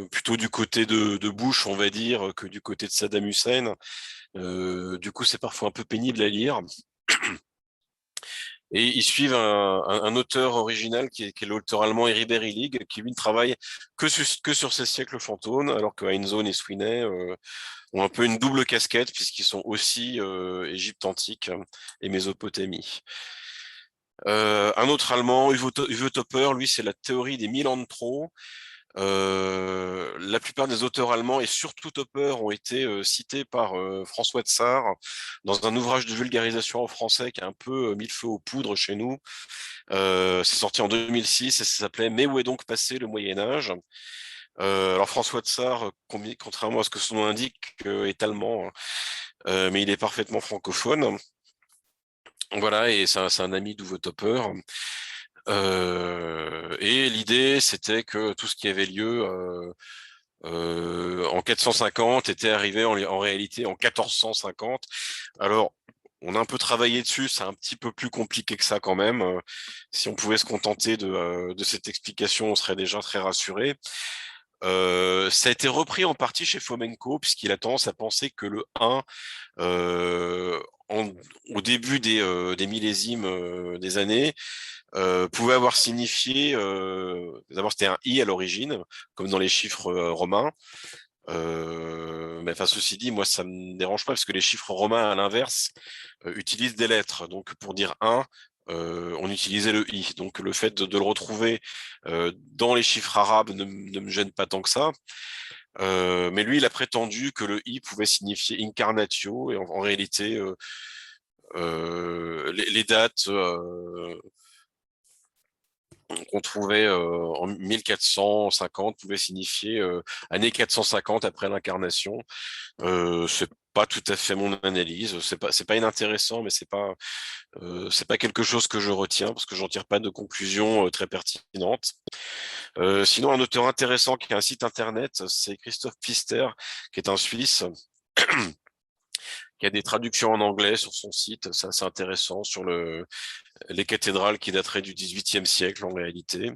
plutôt du côté de Bush, on va dire, que du côté de Saddam Hussein. Du coup, c'est parfois un peu pénible à lire. Et ils suivent un auteur original qui est l'auteur allemand Heribert Illig, qui lui ne travaille que sur ces siècles fantômes, alors que Heinzon et Sweeney ont un peu une double casquette, puisqu'ils sont aussi Égypte antique et Mésopotamie. Un autre Allemand, Uwe Topper, lui, c'est la théorie des 1000 ans de trop. La plupart des auteurs allemands et surtout Topper ont été cités par François de Sart dans un ouvrage de vulgarisation en français qui a un peu mis le feu aux poudres chez nous. C'est sorti en 2006 et ça s'appelait Mais où est donc passé le Moyen-Âge? Alors François de Sart, contrairement à ce que son nom indique, est allemand, hein, mais il est parfaitement francophone. Voilà, et c'est un ami d'Uwe Topper. Et l'idée, c'était que tout ce qui avait lieu en 450 était arrivé en réalité en 1450. Alors, on a un peu travaillé dessus, c'est un petit peu plus compliqué que ça quand même. Si on pouvait se contenter de cette explication, on serait déjà très rassuré. Ça a été repris en partie chez Fomenko, puisqu'il a tendance à penser que le 1, euh, en- au début des millésimes des années, pouvait avoir signifié, d'abord c'était un i à l'origine, comme dans les chiffres romains. Mais enfin, ceci dit, moi ça me dérange pas parce que les chiffres romains à l'inverse utilisent des lettres. Donc pour dire un, on utilisait le i. Donc le fait de le retrouver dans les chiffres arabes ne me gêne pas tant que ça. Mais lui, il a prétendu que le i pouvait signifier incarnatio et en réalité les dates qu'on trouvait en 1450 pouvait signifier année 450 après l'incarnation. C'est pas tout à fait mon analyse. C'est pas inintéressant, mais c'est pas quelque chose que je retiens parce que j'en tire pas de conclusion très pertinente. Sinon, un auteur intéressant qui a un site internet, c'est Christophe Pfister, qui est un Suisse. Qui a des traductions en anglais sur son site, c'est assez intéressant sur les cathédrales qui dateraient du XVIIIe siècle en réalité.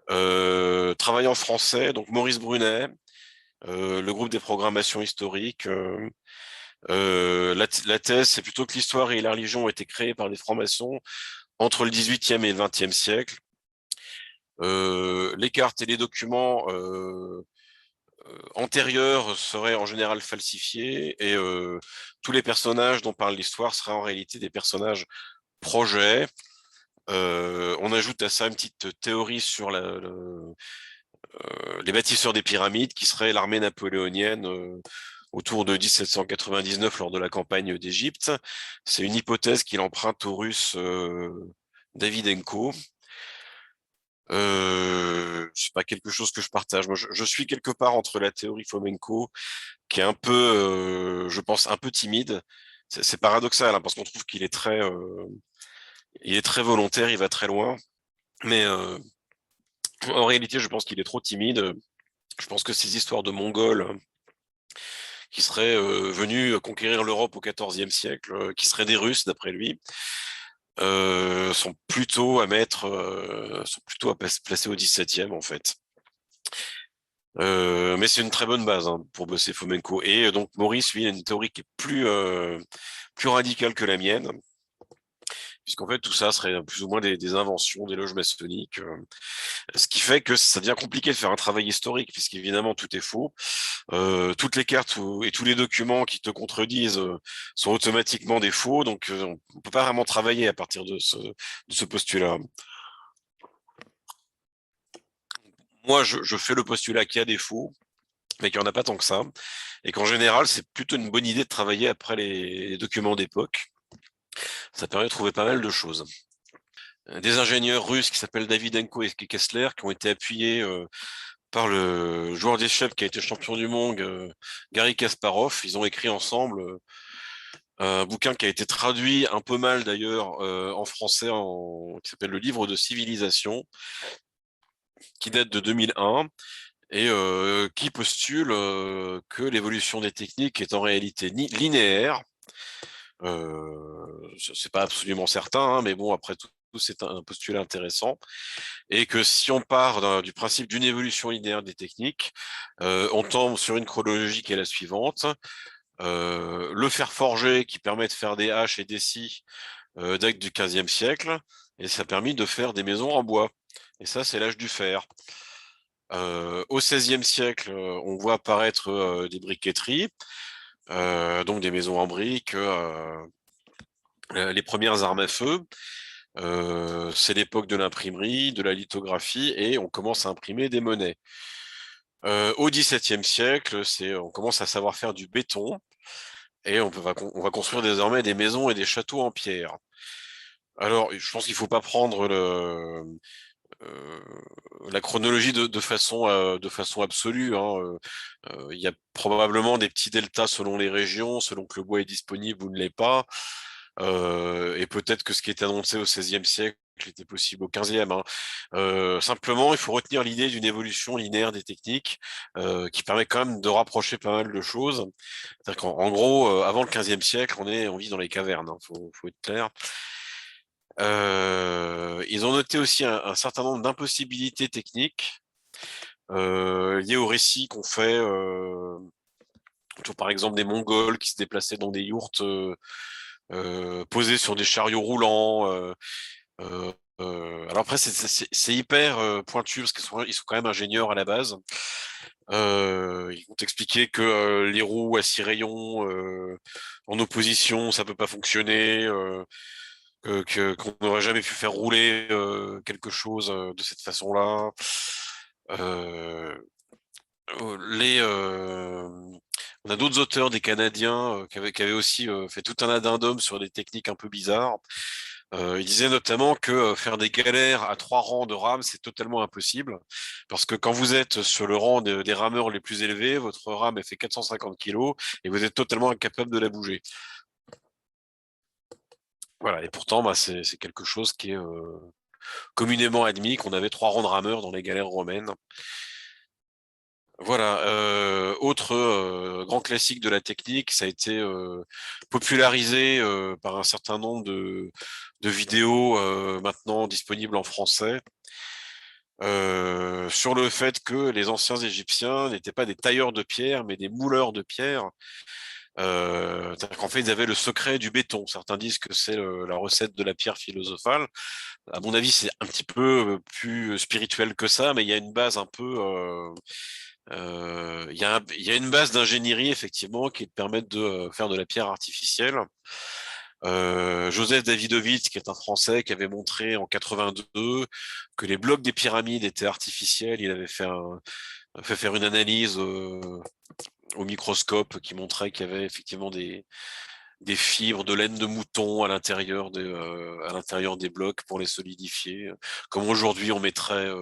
Travail en français, donc Maurice Brunet, le groupe des programmations historiques. La thèse, c'est plutôt que l'histoire et la religion ont été créées par des francs-maçons entre le XVIIIe et le XXe siècle. Les cartes et les documents antérieurs seraient en général falsifiés et tous les personnages dont parle l'histoire seraient en réalité des personnages projets. On ajoute à ça une petite théorie sur les bâtisseurs des pyramides, qui seraient l'armée napoléonienne autour de 1799 lors de la campagne d'Égypte. C'est une hypothèse qu'il emprunte au russe Davydenko. C'est pas quelque chose que je partage. Moi, je suis quelque part entre la théorie Fomenko, qui est un peu, je pense, un peu timide. C'est paradoxal, hein, parce qu'on trouve il est très volontaire, il va très loin. Mais en réalité, je pense qu'il est trop timide. Je pense que ces histoires de Mongols qui seraient venus conquérir l'Europe au XIVe siècle, qui seraient des Russes d'après lui, sont plutôt à placer au XVIIe en fait. Mais c'est une très bonne base hein, pour bosser Fomenko. Et donc Maurice, lui, il a une théorie qui est plus radicale que la mienne, puisqu'en fait tout ça serait plus ou moins des inventions, des loges maçonniques, ce qui fait que ça devient compliqué de faire un travail historique, puisqu'évidemment tout est faux. Toutes les cartes et tous les documents qui te contredisent sont automatiquement des faux, donc on peut pas vraiment travailler à partir de ce postulat. Moi, je fais le postulat qu'il y a des faux, mais qu'il n'y en a pas tant que ça, et qu'en général, c'est plutôt une bonne idée de travailler après les documents d'époque. Ça permet de trouver pas mal de choses. Des ingénieurs russes qui s'appellent Davydenko et Kessler, qui ont été appuyés par le joueur d'échecs qui a été champion du monde, Garry Kasparov. Ils ont écrit ensemble un bouquin qui a été traduit un peu mal d'ailleurs en français, qui s'appelle Le Livre de Civilisation, qui date de 2001 et qui postule que l'évolution des techniques est en réalité linéaire. C'est pas absolument certain, hein, mais bon, après tout, c'est un postulat intéressant. Et que si on part du principe d'une évolution linéaire des techniques, on tombe sur une chronologie qui est la suivante. Le fer forgé qui permet de faire des haches et des scies date du XVe siècle, et ça a permis de faire des maisons en bois. Et ça, c'est l'âge du fer. Au XVIe siècle, on voit apparaître des briqueteries, donc des maisons en briques, les premières armes à feu. C'est l'époque de l'imprimerie, de la lithographie, et on commence à imprimer des monnaies. Au XVIIe siècle, on commence à savoir faire du béton, et on va construire désormais des maisons et des châteaux en pierre. Alors, je pense qu'il ne faut pas prendre euh, la chronologie de façon absolue, hein. Il y a probablement des petits deltas selon les régions, selon que le bois est disponible ou ne l'est pas. Et peut-être que ce qui était annoncé au XVIe siècle était possible au XVe, hein. Simplement, il faut retenir l'idée d'une évolution linéaire des techniques qui permet quand même de rapprocher pas mal de choses. C'est-à-dire qu'en gros, avant le XVe siècle, on vit dans les cavernes, hein, faut être clair. Ils ont noté aussi un certain nombre d'impossibilités techniques liées aux récits qu'on fait autour, par exemple, des Mongols qui se déplaçaient dans des yourtes posées sur des chariots roulants. Euh, alors après, c'est hyper pointu parce qu'ils sont quand même ingénieurs à la base. Ils vont expliquer que les roues à 6 rayons en opposition, ça peut pas fonctionner. Qu'on n'aurait jamais pu faire rouler quelque chose de cette façon-là. Euh, on a d'autres auteurs, des Canadiens, qui avaient aussi fait tout un addendum sur des techniques un peu bizarres. Ils disaient notamment que faire des galères à 3 rangs de rames, c'est totalement impossible, parce que quand vous êtes sur le rang des rameurs les plus élevés, votre rame elle fait 450 kilos et vous êtes totalement incapable de la bouger. Voilà, et pourtant, bah, c'est quelque chose qui est communément admis, qu'on avait 3 rangs de rameurs dans les galères romaines. Voilà, autre grand classique de la technique, ça a été popularisé par un certain nombre de vidéos maintenant disponibles en français, sur le fait que les anciens Égyptiens n'étaient pas des tailleurs de pierre, mais des mouleurs de pierre. C'est-à-dire qu'en fait, ils avaient le secret du béton. Certains disent que c'est la recette de la pierre philosophale. À mon avis, c'est un petit peu plus spirituel que ça, mais il y a une base un peu. Il y a une base d'ingénierie, effectivement, qui te permet de faire de la pierre artificielle. Joseph Davidovich, qui est un Français, qui avait montré en 82 que les blocs des pyramides étaient artificiels. Il avait fait faire une analyse au microscope qui montrait qu'il y avait effectivement des fibres de laine de mouton à l'intérieur des blocs pour les solidifier, comme aujourd'hui on mettrait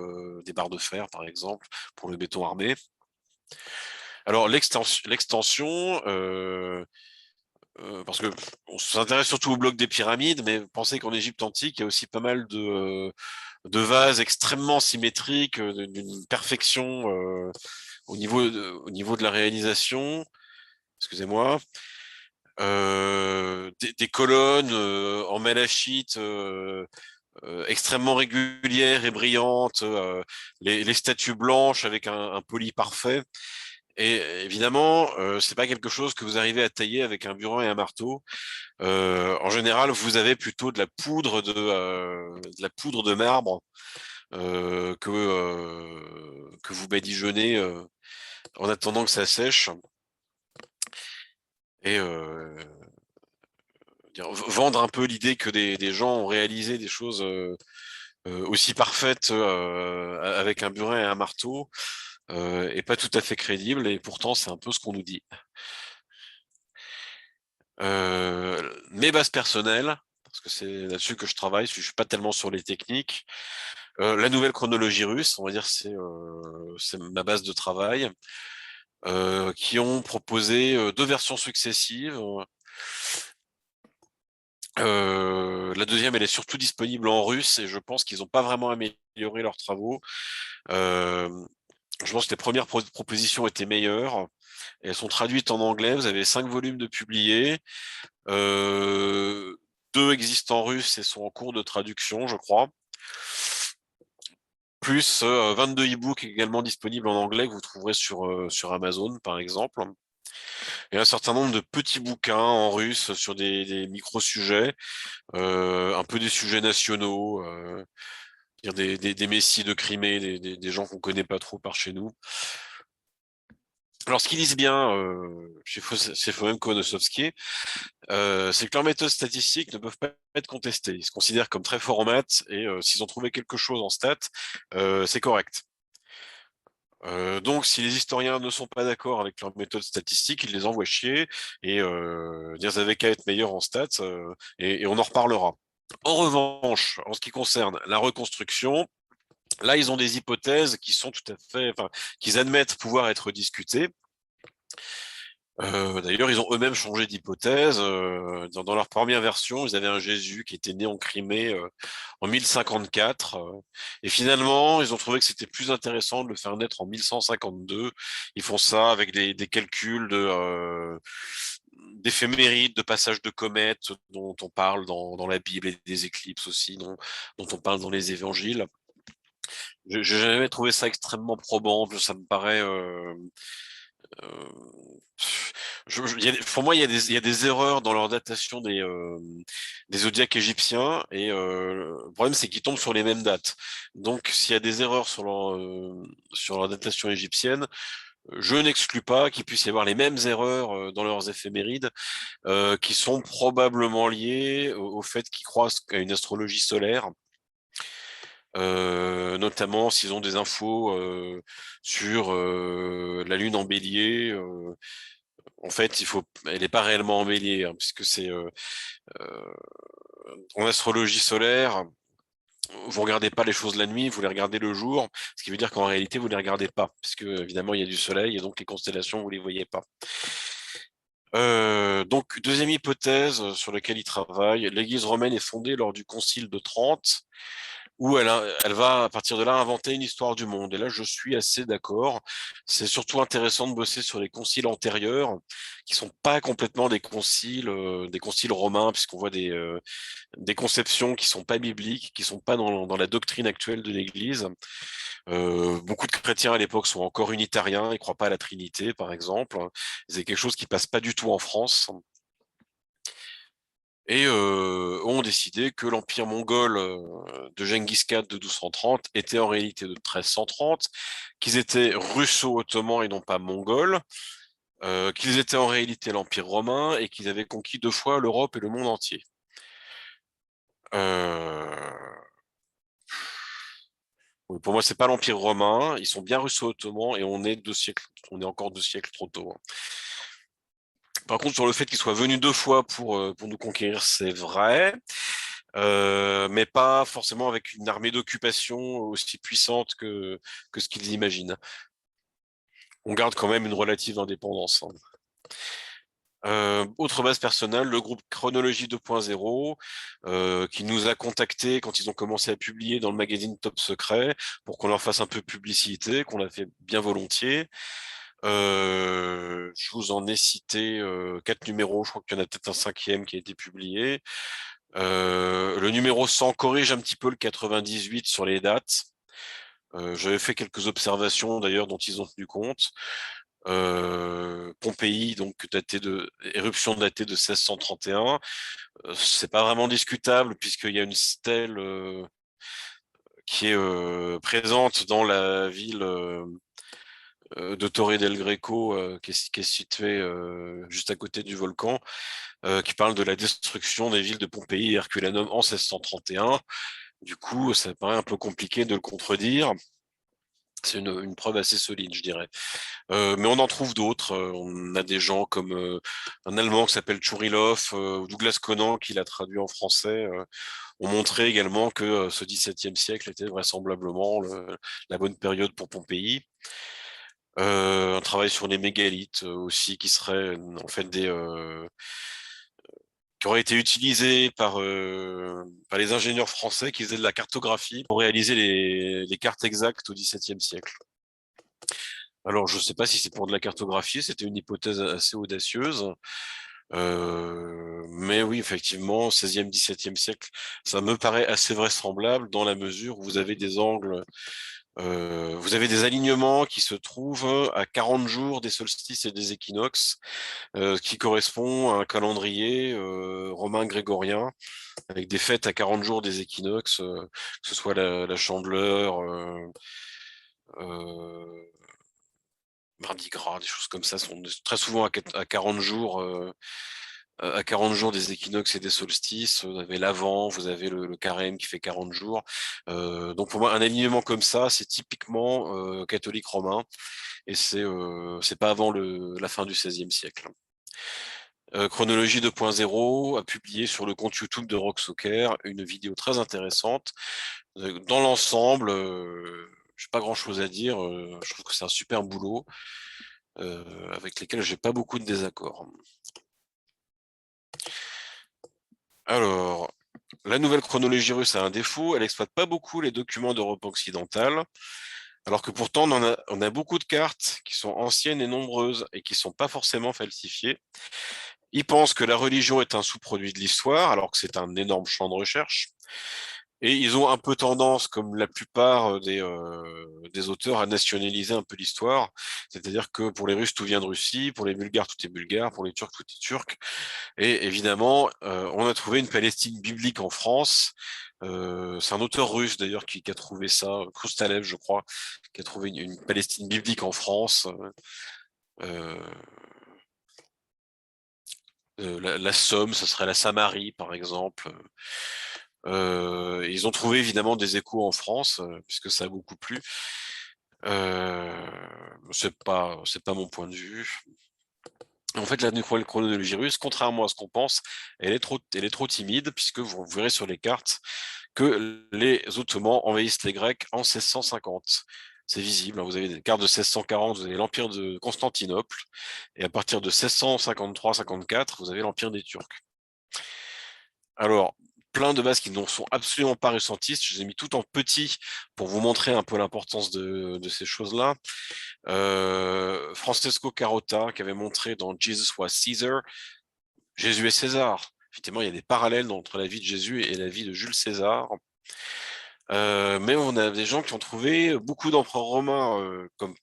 des barres de fer, par exemple, pour le béton armé. Alors l'extension, parce que on s'intéresse surtout au bloc des pyramides, mais pensez qu'en Égypte antique, il y a aussi pas mal de vases extrêmement symétriques, d'une perfection au niveau de la réalisation. Excusez-moi. Des colonnes en malachite extrêmement régulières et brillantes, les statues blanches avec un poli parfait. Et évidemment, c'est pas quelque chose que vous arrivez à tailler avec un burin et un marteau. En général, vous avez plutôt de la poudre de marbre que vous badigeonnez en attendant que ça sèche. Et vendre un peu l'idée que des gens ont réalisé des choses aussi parfaites avec un burin et un marteau est pas tout à fait crédible, et pourtant c'est un peu ce qu'on nous dit. Mes bases personnelles, parce que c'est là-dessus que je travaille, je suis pas tellement sur les techniques. La nouvelle chronologie russe, on va dire, c'est ma base de travail, qui ont proposé 2 versions successives. La deuxième, elle est surtout disponible en russe, et je pense qu'ils n'ont pas vraiment amélioré leurs travaux. Euh, je pense que les premières propositions étaient meilleures. Elles sont traduites en anglais. Vous avez 5 volumes de publiés. 2 existent en russe et sont en cours de traduction, je crois. Plus 22 e-books également disponibles en anglais que vous trouverez sur Amazon, par exemple. Et un certain nombre de petits bouquins en russe sur des micro-sujets, un peu des sujets nationaux, des messies de Crimée, des gens qu'on connaît pas trop par chez nous. Alors, ce qu'ils disent bien chez Fomenko Nosovski, c'est que leurs méthodes statistiques ne peuvent pas être contestées. Ils se considèrent comme très forts en maths, et s'ils ont trouvé quelque chose en stats, c'est correct. Donc, si les historiens ne sont pas d'accord avec leurs méthodes statistiques, ils les envoient chier et dire ça avait qu'à être meilleur en stats, et on en reparlera. En revanche, en ce qui concerne la reconstruction, là, ils ont des hypothèses qui sont tout à fait, enfin, qu'ils admettent pouvoir être discutées. D'ailleurs, ils ont eux-mêmes changé d'hypothèse. Dans leur première version, ils avaient un Jésus qui était né en Crimée en 1054. Et finalement, ils ont trouvé que c'était plus intéressant de le faire naître en 1152. Ils font ça avec des calculs d'éphémérides, de passages de comètes dont on parle dans la Bible, et des éclipses aussi dont on parle dans les évangiles. Je n'ai jamais trouvé ça extrêmement probant. Ça me paraît... euh, pour moi, il y a des erreurs dans leur datation des zodiaques égyptiens, et le problème, c'est qu'ils tombent sur les mêmes dates. Donc, s'il y a des erreurs sur leur datation égyptienne, je n'exclus pas qu'il puisse y avoir les mêmes erreurs dans leurs éphémérides, qui sont probablement liées au fait qu'ils croient à une astrologie solaire. Notamment s'ils ont des infos sur la Lune en Bélier. En fait, elle n'est pas réellement en Bélier, hein, puisque c'est euh, en astrologie solaire. Vous regardez pas les choses la nuit, vous les regardez le jour, ce qui veut dire qu'en réalité vous les regardez pas, puisque évidemment il y a du soleil et donc les constellations vous les voyez pas. Donc deuxième hypothèse sur laquelle il travaille, l'Église romaine est fondée lors du Concile de Trente, où elle va, à partir de là, inventer une histoire du monde. Et là, je suis assez d'accord. C'est surtout intéressant de bosser sur les conciles antérieurs, qui sont pas complètement des conciles romains, puisqu'on voit des conceptions qui sont pas bibliques, qui sont pas dans la doctrine actuelle de l'Église. Beaucoup de chrétiens à l'époque sont encore unitariens, ils croient pas à la Trinité, par exemple. C'est quelque chose qui passe pas du tout en France. Et ont décidé que l'empire mongol de Genghis Khan de 1230 était en réalité de 1330, qu'ils étaient russo-ottomans et non pas mongols, qu'ils étaient en réalité l'empire romain, et qu'ils avaient conquis 2 fois l'Europe et le monde entier. Pour moi, c'est pas l'empire romain, ils sont bien russo-ottomans, et on est encore 2 siècles trop tôt, hein. Par contre, sur le fait qu'ils soient venus 2 fois pour nous conquérir, c'est vrai. Mais pas forcément avec une armée d'occupation aussi puissante que ce qu'ils imaginent. On garde quand même une relative indépendance, hein. Autre base personnelle, le groupe Chronologie 2.0, qui nous a contactés quand ils ont commencé à publier dans le magazine Top Secret pour qu'on leur fasse un peu publicité, qu'on a fait bien volontiers. Je vous en ai cité 4 numéros, je crois qu'il y en a peut-être un 5e qui a été publié. Le numéro 100 corrige un petit peu le 98 sur les dates. J'avais fait quelques observations d'ailleurs dont ils ont tenu compte. Pompéi, donc éruption datée de 1631. C'est pas vraiment discutable puisqu'il y a une stèle qui est présente dans la ville de Torre del Greco, qui est située juste à côté du volcan, qui parle de la destruction des villes de Pompéi et Herculanum en 1631. Du coup, ça paraît un peu compliqué de le contredire. C'est une preuve assez solide, je dirais. Mais on en trouve d'autres. On a des gens comme un Allemand qui s'appelle Tchourilov, ou Douglas Conan, qui l'a traduit en français, ont montré également que ce XVIIe siècle était vraisemblablement la bonne période pour Pompéi. Un travail sur les mégalithes aussi, qui serait en fait qui aurait été utilisé par les ingénieurs français qui faisaient de la cartographie pour réaliser les cartes exactes au XVIIe siècle. Alors, je ne sais pas si c'est pour de la cartographie, c'était une hypothèse assez audacieuse. Mais oui, effectivement, 16e, 17e siècle, ça me paraît assez vraisemblable dans la mesure où vous avez des angles, vous avez des alignements qui se trouvent à 40 jours des solstices et des équinoxes, qui correspond à un calendrier romain grégorien, avec des fêtes à 40 jours des équinoxes, que ce soit la Chandeleur, euh, Mardi Gras, des choses comme ça, sont très souvent à 40 jours. À 40 jours des équinoxes et des solstices, vous avez l'Avent, vous avez le carême qui fait 40 jours. Donc pour moi, un alignement comme ça, c'est typiquement catholique romain, et c'est pas avant la fin du XVIe siècle. Chronologie 2.0 a publié sur le compte YouTube de Rock Soccer une vidéo très intéressante. Dans l'ensemble, j'ai pas grand-chose à dire. Je trouve que c'est un super boulot avec lesquels j'ai pas beaucoup de désaccords. Alors, la nouvelle chronologie russe a un défaut, elle exploite pas beaucoup les documents d'Europe occidentale, alors que pourtant on a beaucoup de cartes qui sont anciennes et nombreuses et qui sont pas forcément falsifiées. Ils pensent que la religion est un sous-produit de l'histoire, alors que c'est un énorme champ de recherche. Et ils ont un peu tendance, comme la plupart des auteurs, à nationaliser un peu l'histoire. C'est-à-dire que pour les Russes, tout vient de Russie, pour les Bulgares, tout est bulgare, pour les Turcs, tout est turc. Et évidemment, on a trouvé une Palestine biblique en France. C'est un auteur russe d'ailleurs qui a trouvé ça, Koustalev, je crois, qui a trouvé une Palestine biblique en France. Euh, la Somme, ce serait la Samarie, par exemple. Ils ont trouvé évidemment des échos en France, puisque ça a beaucoup plu. C'est pas mon point de vue. En fait, la nouvelle chronologie russe, contrairement à ce qu'on pense, elle est trop timide, puisque vous verrez sur les cartes que les Ottomans envahissent les Grecs en 1650. C'est visible, hein, vous avez des cartes de 1640, vous avez l'Empire de Constantinople, et à partir de 1653-54, vous avez l'Empire des Turcs. Alors, plein de bases qui ne sont absolument pas récentistes. Je les ai mis tout en petit pour vous montrer un peu l'importance de ces choses-là. Francesco Carota, qui avait montré dans Jesus was Caesar, Jésus est César. Effectivement, il y a des parallèles entre la vie de Jésus et la vie de Jules César. Mais on a des gens qui ont trouvé beaucoup d'empereurs romains comme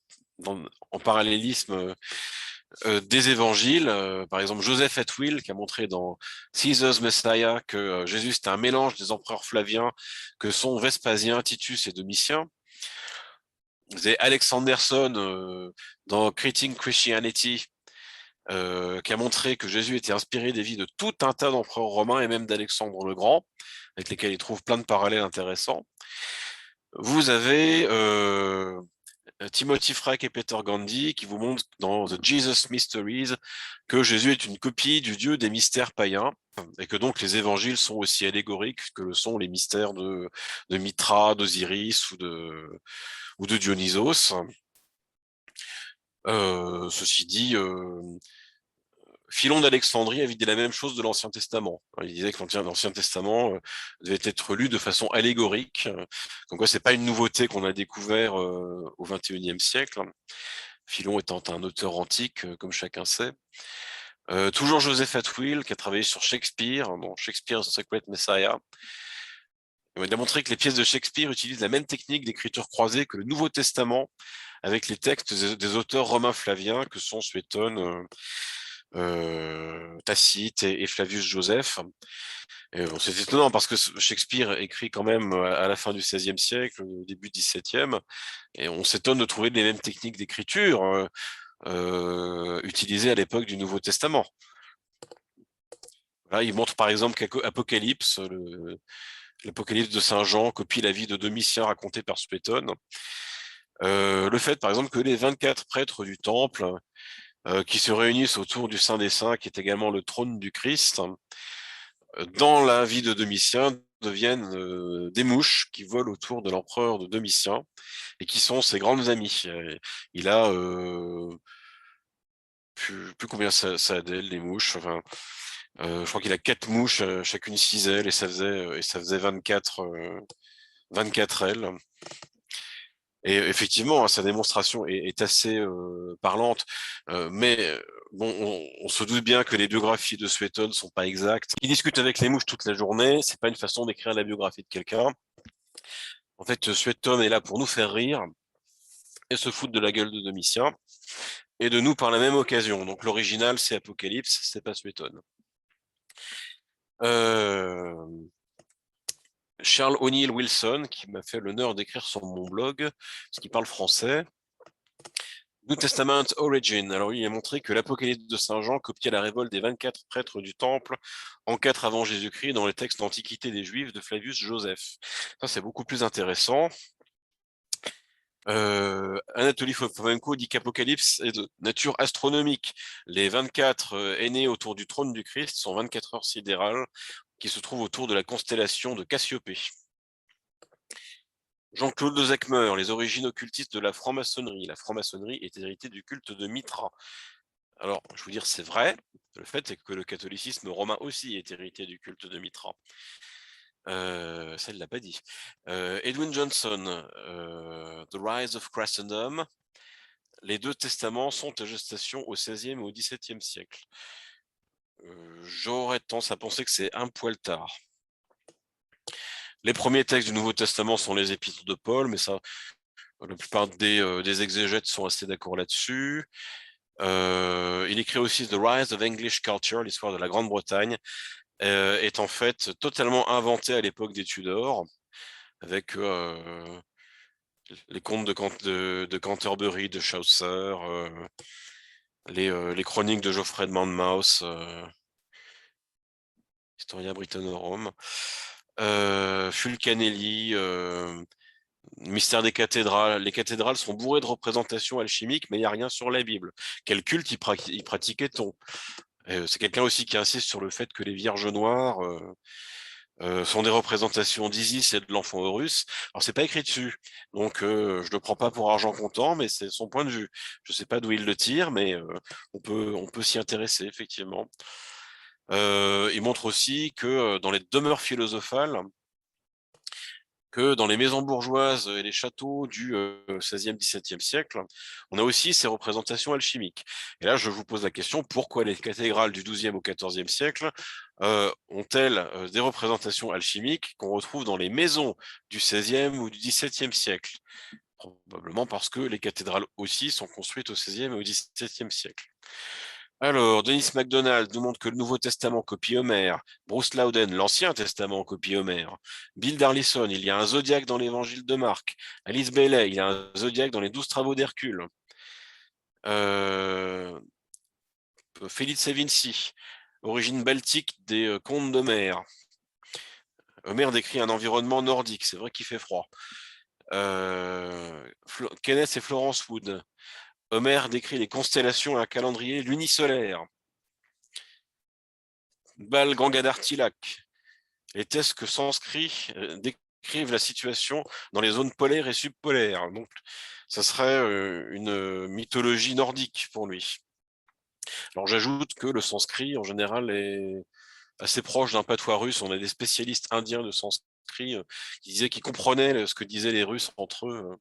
en parallélisme des évangiles. Par exemple, Joseph Atwill qui a montré dans Caesar's Messiah que Jésus c'était un mélange des empereurs flaviens que sont Vespasien, Titus et Domitien. Vous avez Alexanderson dans Creating Christianity qui a montré que Jésus était inspiré des vies de tout un tas d'empereurs romains et même d'Alexandre le Grand, avec lesquels il trouve plein de parallèles intéressants. Vous avez Timothy Frake et Peter Gandhi qui vous montrent dans The Jesus Mysteries que Jésus est une copie du Dieu des mystères païens et que donc les évangiles sont aussi allégoriques que le sont les mystères de Mithra, d'Osiris ou de Dionysos. Ceci dit, Philon d'Alexandrie avait dit la même chose de l'Ancien Testament. Il disait que l'Ancien Testament devait être lu de façon allégorique. Comme quoi, c'est pas une nouveauté qu'on a découvert au XXIe siècle. Philon étant un auteur antique, comme chacun sait. Toujours Joseph Atwill, qui a travaillé sur Shakespeare, dans Shakespeare's Secret Messiah. Il a montré que les pièces de Shakespeare utilisent la même technique d'écriture croisée que le Nouveau Testament, avec les textes des auteurs romains flaviens, que sont Suétone, Tacite et Flavius Joseph. C'est étonnant parce que Shakespeare écrit quand même à la fin du XVIe siècle, au début du XVIIe, et on s'étonne de trouver les mêmes techniques d'écriture utilisées à l'époque du Nouveau Testament. Là, il montre par exemple qu'Apocalypse, l'Apocalypse de Saint Jean, copie la vie de Domitien racontée par Suétone. Le fait, par exemple, que les 24 prêtres du temple qui se réunissent autour du Saint des Saints, qui est également le trône du Christ, dans la vie de Domitien, deviennent des mouches qui volent autour de l'empereur de Domitien et qui sont ses grandes amies. Il a plus combien ça a d'ailes, les mouches. Enfin, je crois qu'il a 4 mouches, chacune 6 ailes, et ça faisait 24 ailes. Et effectivement, sa démonstration est assez parlante, mais bon, on se doute bien que les biographies de Suétone ne sont pas exactes. Il discute avec les mouches toute la journée, c'est pas une façon d'écrire la biographie de quelqu'un. En fait, Suétone est là pour nous faire rire et se foutre de la gueule de Domitien, et de nous par la même occasion. Donc l'original, c'est Apocalypse, c'est pas Suétone. Charles O'Neill Wilson, qui m'a fait l'honneur d'écrire sur mon blog, parce qu'il parle français. New Testament Origin. Alors, il a montré que l'Apocalypse de Saint Jean copiait la révolte des 24 prêtres du Temple en 4 avant Jésus-Christ dans les textes d'Antiquité des Juifs de Flavius Joseph. Ça, c'est beaucoup plus intéressant. Anatoly Fomenko dit qu'Apocalypse est de nature astronomique. Les 24 aînés autour du trône du Christ sont 24 heures sidérales qui se trouvent autour de la constellation de Cassiopée. Jean-Claude de Zechmer, les origines occultistes de la franc-maçonnerie. La franc-maçonnerie est héritée du culte de Mitra. Alors, je veux dire, c'est vrai. Le fait, c'est que le catholicisme romain aussi est hérité du culte de Mitra. Ça, il ne l'a pas dit. Edwin Johnson, The Rise of Christendom. Les 2 testaments sont à gestation au XVIe et au XVIIe siècle. J'aurais tendance à penser que c'est un poil tard. Les premiers textes du Nouveau Testament sont les épîtres de Paul, mais ça, la plupart des exégètes sont assez d'accord là-dessus. Il écrit aussi The Rise of English Culture, l'histoire de la Grande-Bretagne, est en fait totalement inventé à l'époque des Tudors, avec les contes de Canterbury, de Chaucer, les chroniques de Geoffrey de Monmouth, Historia Britannorum, Fulcanelli, Mystère des cathédrales. Les cathédrales sont bourrées de représentations alchimiques, mais il n'y a rien sur la Bible. Quel culte y pratiquait-on? C'est quelqu'un aussi qui insiste sur le fait que les vierges noires sont des représentations d'Isis et de l'enfant Horus. Alors, c'est pas écrit dessus, donc je le prends pas pour argent comptant, mais c'est son point de vue. Je sais pas d'où il le tire, mais on peut s'y intéresser, effectivement. Il montre aussi que dans les demeures philosophales, que dans les maisons bourgeoises et les châteaux du XVIe, XVIIe siècle, on a aussi ces représentations alchimiques. Et là, je vous pose la question, pourquoi les cathédrales du XIIe au XIVe siècle ont-elles des représentations alchimiques qu'on retrouve dans les maisons du XVIe ou du XVIIe siècle? Probablement parce que les cathédrales aussi sont construites au XVIe et au XVIIe siècle. Alors, Denis MacDonald nous montre que le Nouveau Testament copie Homère. Bruce Loudon, l'Ancien Testament copie Homère. Bill Darlison, il y a un zodiaque dans l'Évangile de Marc. Alice Bailey, il y a un zodiaque dans les 12 travaux d'Hercule. Félix Vinci, origine baltique des contes d'Homère. Homère décrit un environnement nordique, c'est vrai qu'il fait froid. Kenneth et Florence Wood. Homère décrit les constellations et un calendrier lunisolaire. Bal Gangadhar Tilak. Les textes sanscrits décrivent la situation dans les zones polaires et subpolaires. Donc, ça serait une mythologie nordique pour lui. Alors, j'ajoute que le sanskrit, en général, est assez proche d'un patois russe. On a des spécialistes indiens de sanskrit qui disaient qu'ils comprenaient ce que disaient les Russes entre eux,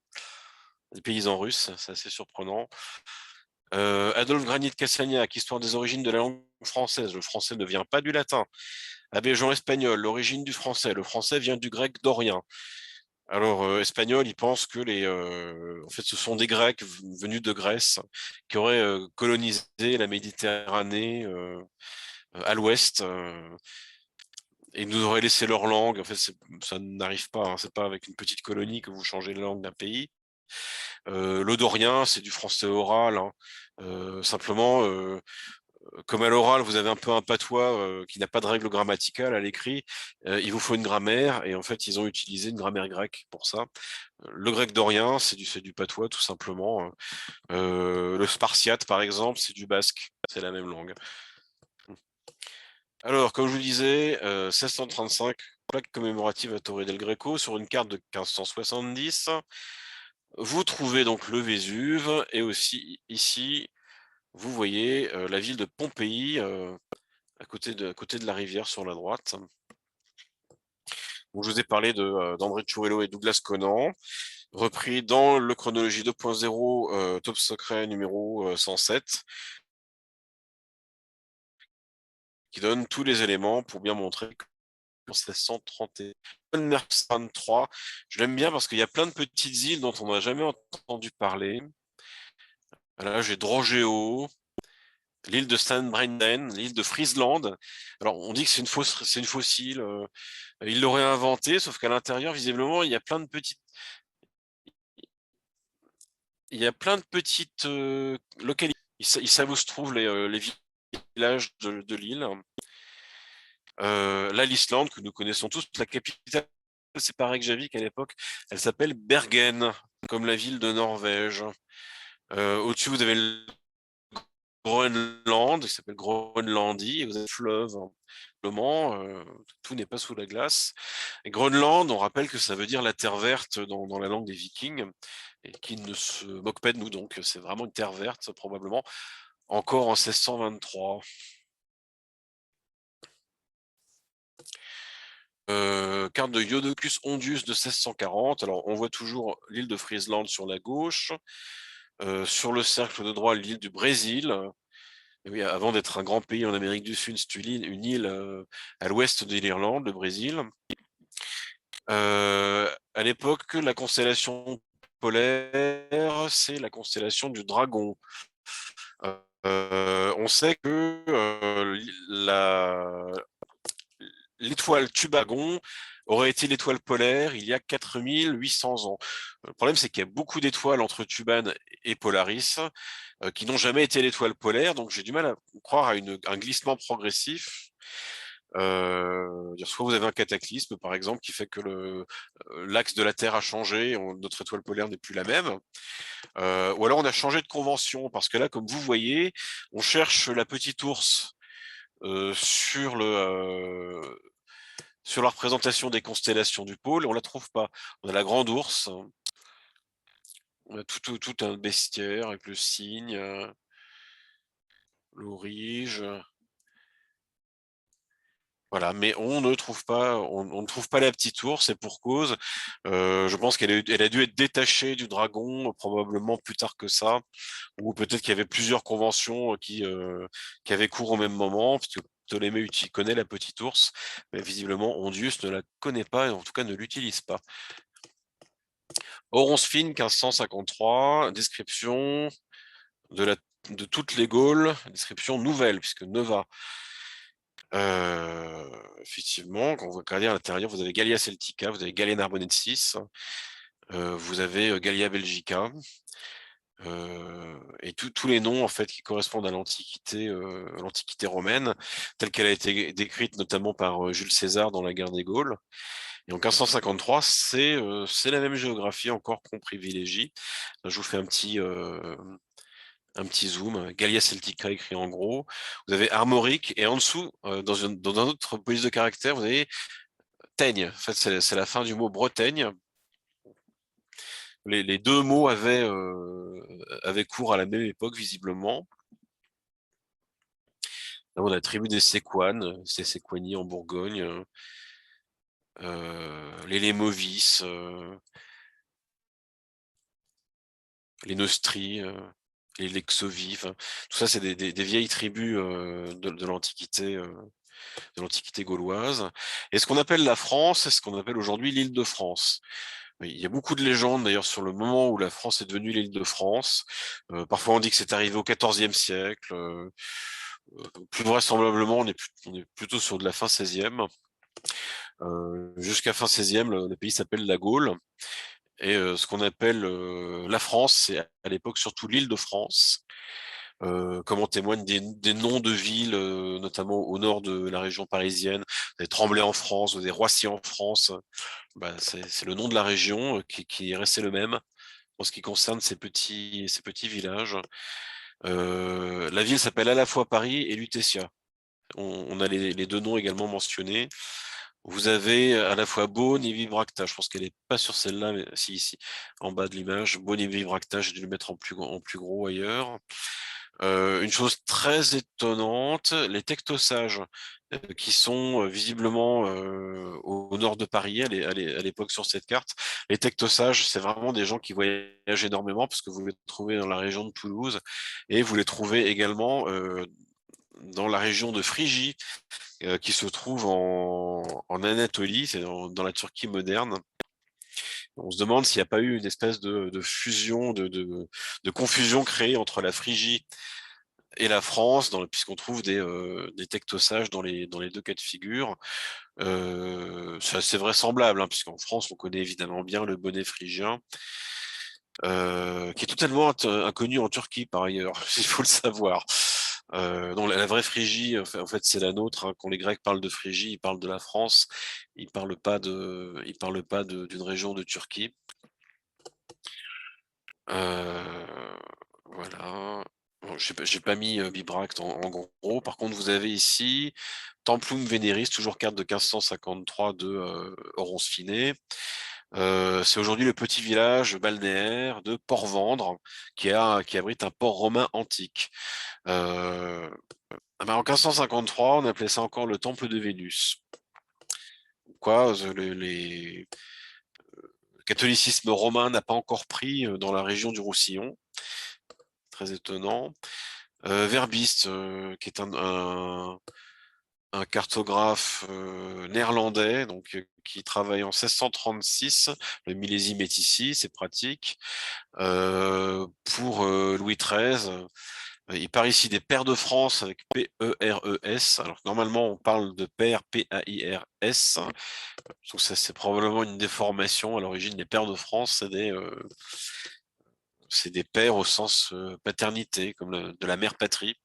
les paysans russes. C'est assez surprenant. Adolphe Granit Cassagnac, Histoire des origines de la langue française. Le français ne vient pas du latin. Abbé Jean Espagnol, l'origine du français. Le français vient du grec dorien. Alors, Espagnol, il pense que en fait, ce sont des Grecs venus de Grèce qui auraient colonisé la Méditerranée à l'ouest et nous auraient laissé leur langue. En fait, ça n'arrive pas, hein. C'est pas avec une petite colonie que vous changez la langue d'un pays. Le dorien, c'est du français oral, hein. Simplement, comme à l'oral, vous avez un peu un patois qui n'a pas de règles grammaticales à l'écrit, il vous faut une grammaire, et en fait, ils ont utilisé une grammaire grecque pour ça. Le grec dorien, c'est du patois, tout simplement. Le spartiate, par exemple, c'est du basque, c'est la même langue. Alors, comme je vous disais, 1635, plaque commémorative à Torre del Greco, sur une carte de 1570. Vous trouvez donc le Vésuve, et aussi ici, vous voyez la ville de Pompéi, à côté de la rivière sur la droite. Donc, je vous ai parlé d'André Ciruelo et Douglas Conan, repris dans le Chronologie 2.0, Top Secret numéro 107, qui donne tous les éléments pour bien montrer que en 1631, 3, je l'aime bien parce qu'il y a plein de petites îles dont on n'a jamais entendu parler. Là, j'ai Drogeo, l'île de Stanbreinen, l'île de Friesland. Alors, on dit que c'est une fausse île. Il l'aurait inventée, sauf qu'à l'intérieur, visiblement, il y a plein de petites localités. Ils savent où se trouvent les villages de l'île. Là, l'Islande, que nous connaissons tous, la capitale, c'est pas Reykjavik à l'époque, elle s'appelle Bergen, comme la ville de Norvège. Au-dessus, vous avez le Groenland, qui s'appelle Groenlandie, et vous avez le fleuve, hein, simplement, tout n'est pas sous la glace. Et Groenland, on rappelle que ça veut dire la terre verte dans la langue des Vikings, et qui ne se moquent pas de nous, donc c'est vraiment une terre verte, probablement, encore en 1623. Carte de Iodocus Ondius de 1640. Alors, on voit toujours l'île de Friesland sur la gauche. Sur le cercle de droite, l'île du Brésil. Et oui, avant d'être un grand pays en Amérique du Sud, c'est une île à l'ouest de l'Irlande, le Brésil. À l'époque, la constellation polaire, c'est la constellation du Dragon. On sait que l'étoile Tubagon aurait été l'étoile polaire il y a 4800 ans. Le problème, c'est qu'il y a beaucoup d'étoiles entre Tuban et Polaris qui n'ont jamais été l'étoile polaire, donc j'ai du mal à croire à un glissement progressif. Soit vous avez un cataclysme, par exemple, qui fait que l'axe de la Terre a changé, notre étoile polaire n'est plus la même, ou alors on a changé de convention, parce que là, comme vous voyez, on cherche la petite ours sur la représentation des constellations du pôle, on la trouve pas. On a la grande ours, on a tout un bestiaire avec le cygne, l'aurige. Voilà, mais on ne trouve pas, on ne trouve pas la petite ours, et pour cause. Je pense elle a dû être détachée du dragon probablement plus tard que ça, ou peut-être qu'il y avait plusieurs conventions qui avaient cours au même moment, puisque Ptolémée connaît la petite ours, mais visiblement Ondius ne la connaît pas, et en tout cas ne l'utilise pas. Oronce fine, 1553, description de toutes les Gaules, description nouvelle, puisque Nova. Effectivement, quand vous regardez à l'intérieur, vous avez Gallia Celtica, vous avez Gallia Narbonensis, vous avez Gallia Belgica, et tous les noms en fait qui correspondent à l'Antiquité romaine, telle qu'elle a été décrite notamment par Jules César dans la guerre des Gaules. Et en 1553, c'est la même géographie encore qu'on privilégie. Je vous fais un petit zoom. Gallia Celtica écrit en gros. Vous avez Armorique, et en dessous, dans un autre police de caractère, vous avez Teigne. En fait, c'est la fin du mot Bretagne. Les deux mots avaient cours à la même époque, visiblement. Là, on a la tribu des Séquanes, c'est Séquani en Bourgogne. Les Lémovis, les Neustries, les Lexovis, enfin, tout ça, c'est des vieilles tribus de l'Antiquité gauloise. Et ce qu'on appelle la France, c'est ce qu'on appelle aujourd'hui l'Île-de-France. Oui, il y a beaucoup de légendes d'ailleurs sur le moment où la France est devenue l'Île-de-France. Parfois on dit que c'est arrivé au XIVe siècle. Plus vraisemblablement, on est plutôt sur de la fin XVIe. Jusqu'à fin XVIe, le pays s'appelle la Gaule. Et ce qu'on appelle la France, c'est à l'époque surtout l'Île-de-France. Comme en témoignent des noms de villes, notamment au nord de la région parisienne, des Tremblay en France, ou des Roissy en France. Bah, c'est le nom de la région qui est resté le même en ce qui concerne ces petits villages. La ville s'appelle à la fois Paris et Lutetia. On a les deux noms également mentionnés. Vous avez à la fois Beaune et Vibracta. Je pense qu'elle n'est pas sur celle-là, mais si, ici, en bas de l'image. Beaune et Vibracta, j'ai dû le mettre en plus gros ailleurs. Une chose très étonnante, les tectosages qui sont visiblement au nord de Paris à l'époque sur cette carte. Les tectosages, c'est vraiment des gens qui voyagent énormément parce que vous les trouvez dans la région de Toulouse et vous les trouvez également dans la région de Phrygie qui se trouve en Anatolie, c'est dans la Turquie moderne. On se demande s'il n'y a pas eu une espèce de fusion, de confusion créée entre la Phrygie et la France, puisqu'on trouve des tectosages dans les deux cas de figure. C'est assez vraisemblable, hein, puisqu'en France, on connaît évidemment bien le bonnet phrygien, qui est totalement inconnu en Turquie, par ailleurs, il faut le savoir. Donc la vraie Phrygie, en fait, c'est la nôtre. Hein. Quand les Grecs parlent de Phrygie, ils parlent de la France. Ils parlent pas d'une région de Turquie. Voilà. Bon, j'ai pas mis Bibracte en gros. Par contre, vous avez ici Templum Veneris, toujours carte de 1553 de Oronce Finet. C'est aujourd'hui le petit village balnéaire de Port-Vendre qui abrite un port romain antique. En 1553, on appelait ça encore le temple de Vénus. Quoi, le catholicisme romain n'a pas encore pris dans la région du Roussillon. Très étonnant. Verbiste, qui est un cartographe néerlandais, donc qui travaille en 1636. Le millésime est ici, c'est pratique. Pour Louis XIII, il parle ici des pairs de France avec P-E-R-E-S. Alors normalement, on parle de pairs P-A-I-R-S. Donc ça, c'est probablement une déformation. À l'origine, les pairs de France, c'est des pères au sens paternité, comme de la mère patrie.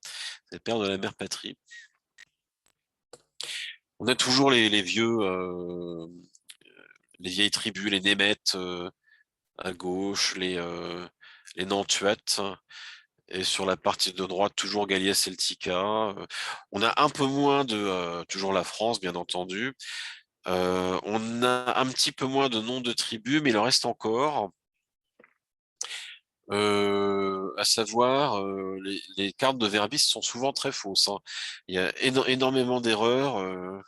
C'est les pères de la mère patrie. On a toujours les vieux, les vieilles tribus, les Némètes à gauche, les Nantuates. Et sur la partie de droite, toujours Gallia Celtica. On a un peu moins toujours la France, bien entendu. On a un petit peu moins de noms de tribus, mais il en reste encore. À savoir, les cartes de Verbis sont souvent très fausses. Hein. Il y a énormément d'erreurs.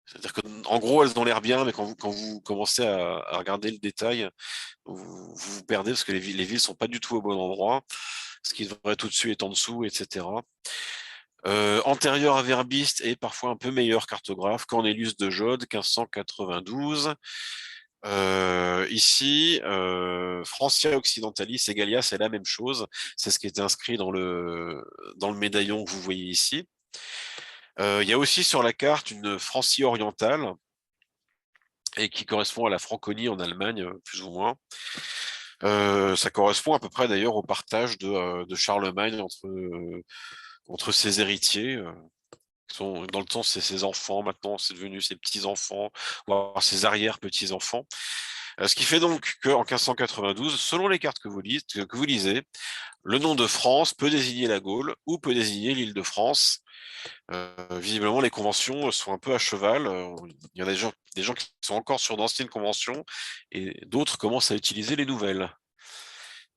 C'est-à-dire qu'en gros, elles ont l'air bien, mais quand vous commencez à regarder le détail, vous perdez parce que les villes sont pas du tout au bon endroit. Ce qui devrait tout dessus est en dessous, etc. Antérieur à Verbiste et parfois un peu meilleur cartographe, Cornelius de Jode, 1592. Ici, Francia Occidentalis et Gallia, c'est la même chose. C'est ce qui est inscrit dans le médaillon que vous voyez ici. Il y a aussi sur la carte une Francie orientale et qui correspond à la Franconie en Allemagne, plus ou moins. Ça correspond à peu près d'ailleurs au partage de Charlemagne entre ses héritiers. Dans le temps, c'est ses enfants, maintenant c'est devenu ses petits-enfants, voire ses arrière-petits-enfants. Ce qui fait donc qu'en 1592, selon les cartes que vous lisez, le nom de France peut désigner la Gaule ou peut désigner l'île de France. Visiblement, les conventions sont un peu à cheval. Il y en a des gens qui sont encore sur d'anciennes conventions et d'autres commencent à utiliser les nouvelles.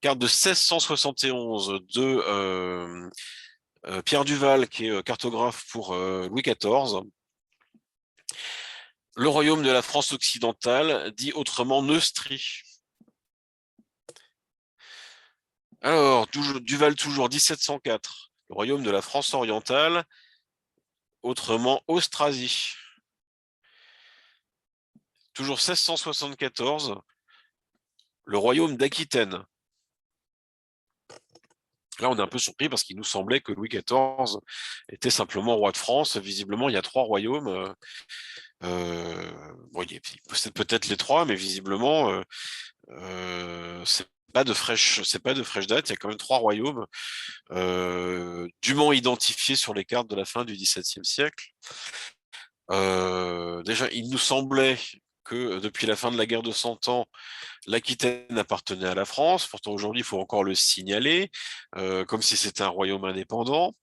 Carte de 1671 de Pierre Duval, qui est cartographe pour Louis XIV. Le royaume de la France occidentale, dit autrement Neustrie. Alors, Duval toujours 1704, le royaume de la France orientale, autrement Austrasie. Toujours 1674, le royaume d'Aquitaine. Là, on est un peu surpris parce qu'il nous semblait que Louis XIV était simplement roi de France. Visiblement, il y a trois royaumes. Bon, il possède peut-être les trois, mais visiblement, c'est pas de fraîche date. Il y a quand même trois royaumes dûment identifiés sur les cartes de la fin du XVIIe siècle. Déjà, il nous semblait que depuis la fin de la guerre de Cent Ans, l'Aquitaine appartenait à la France. Pourtant, aujourd'hui, il faut encore le signaler, comme si c'était un royaume indépendant.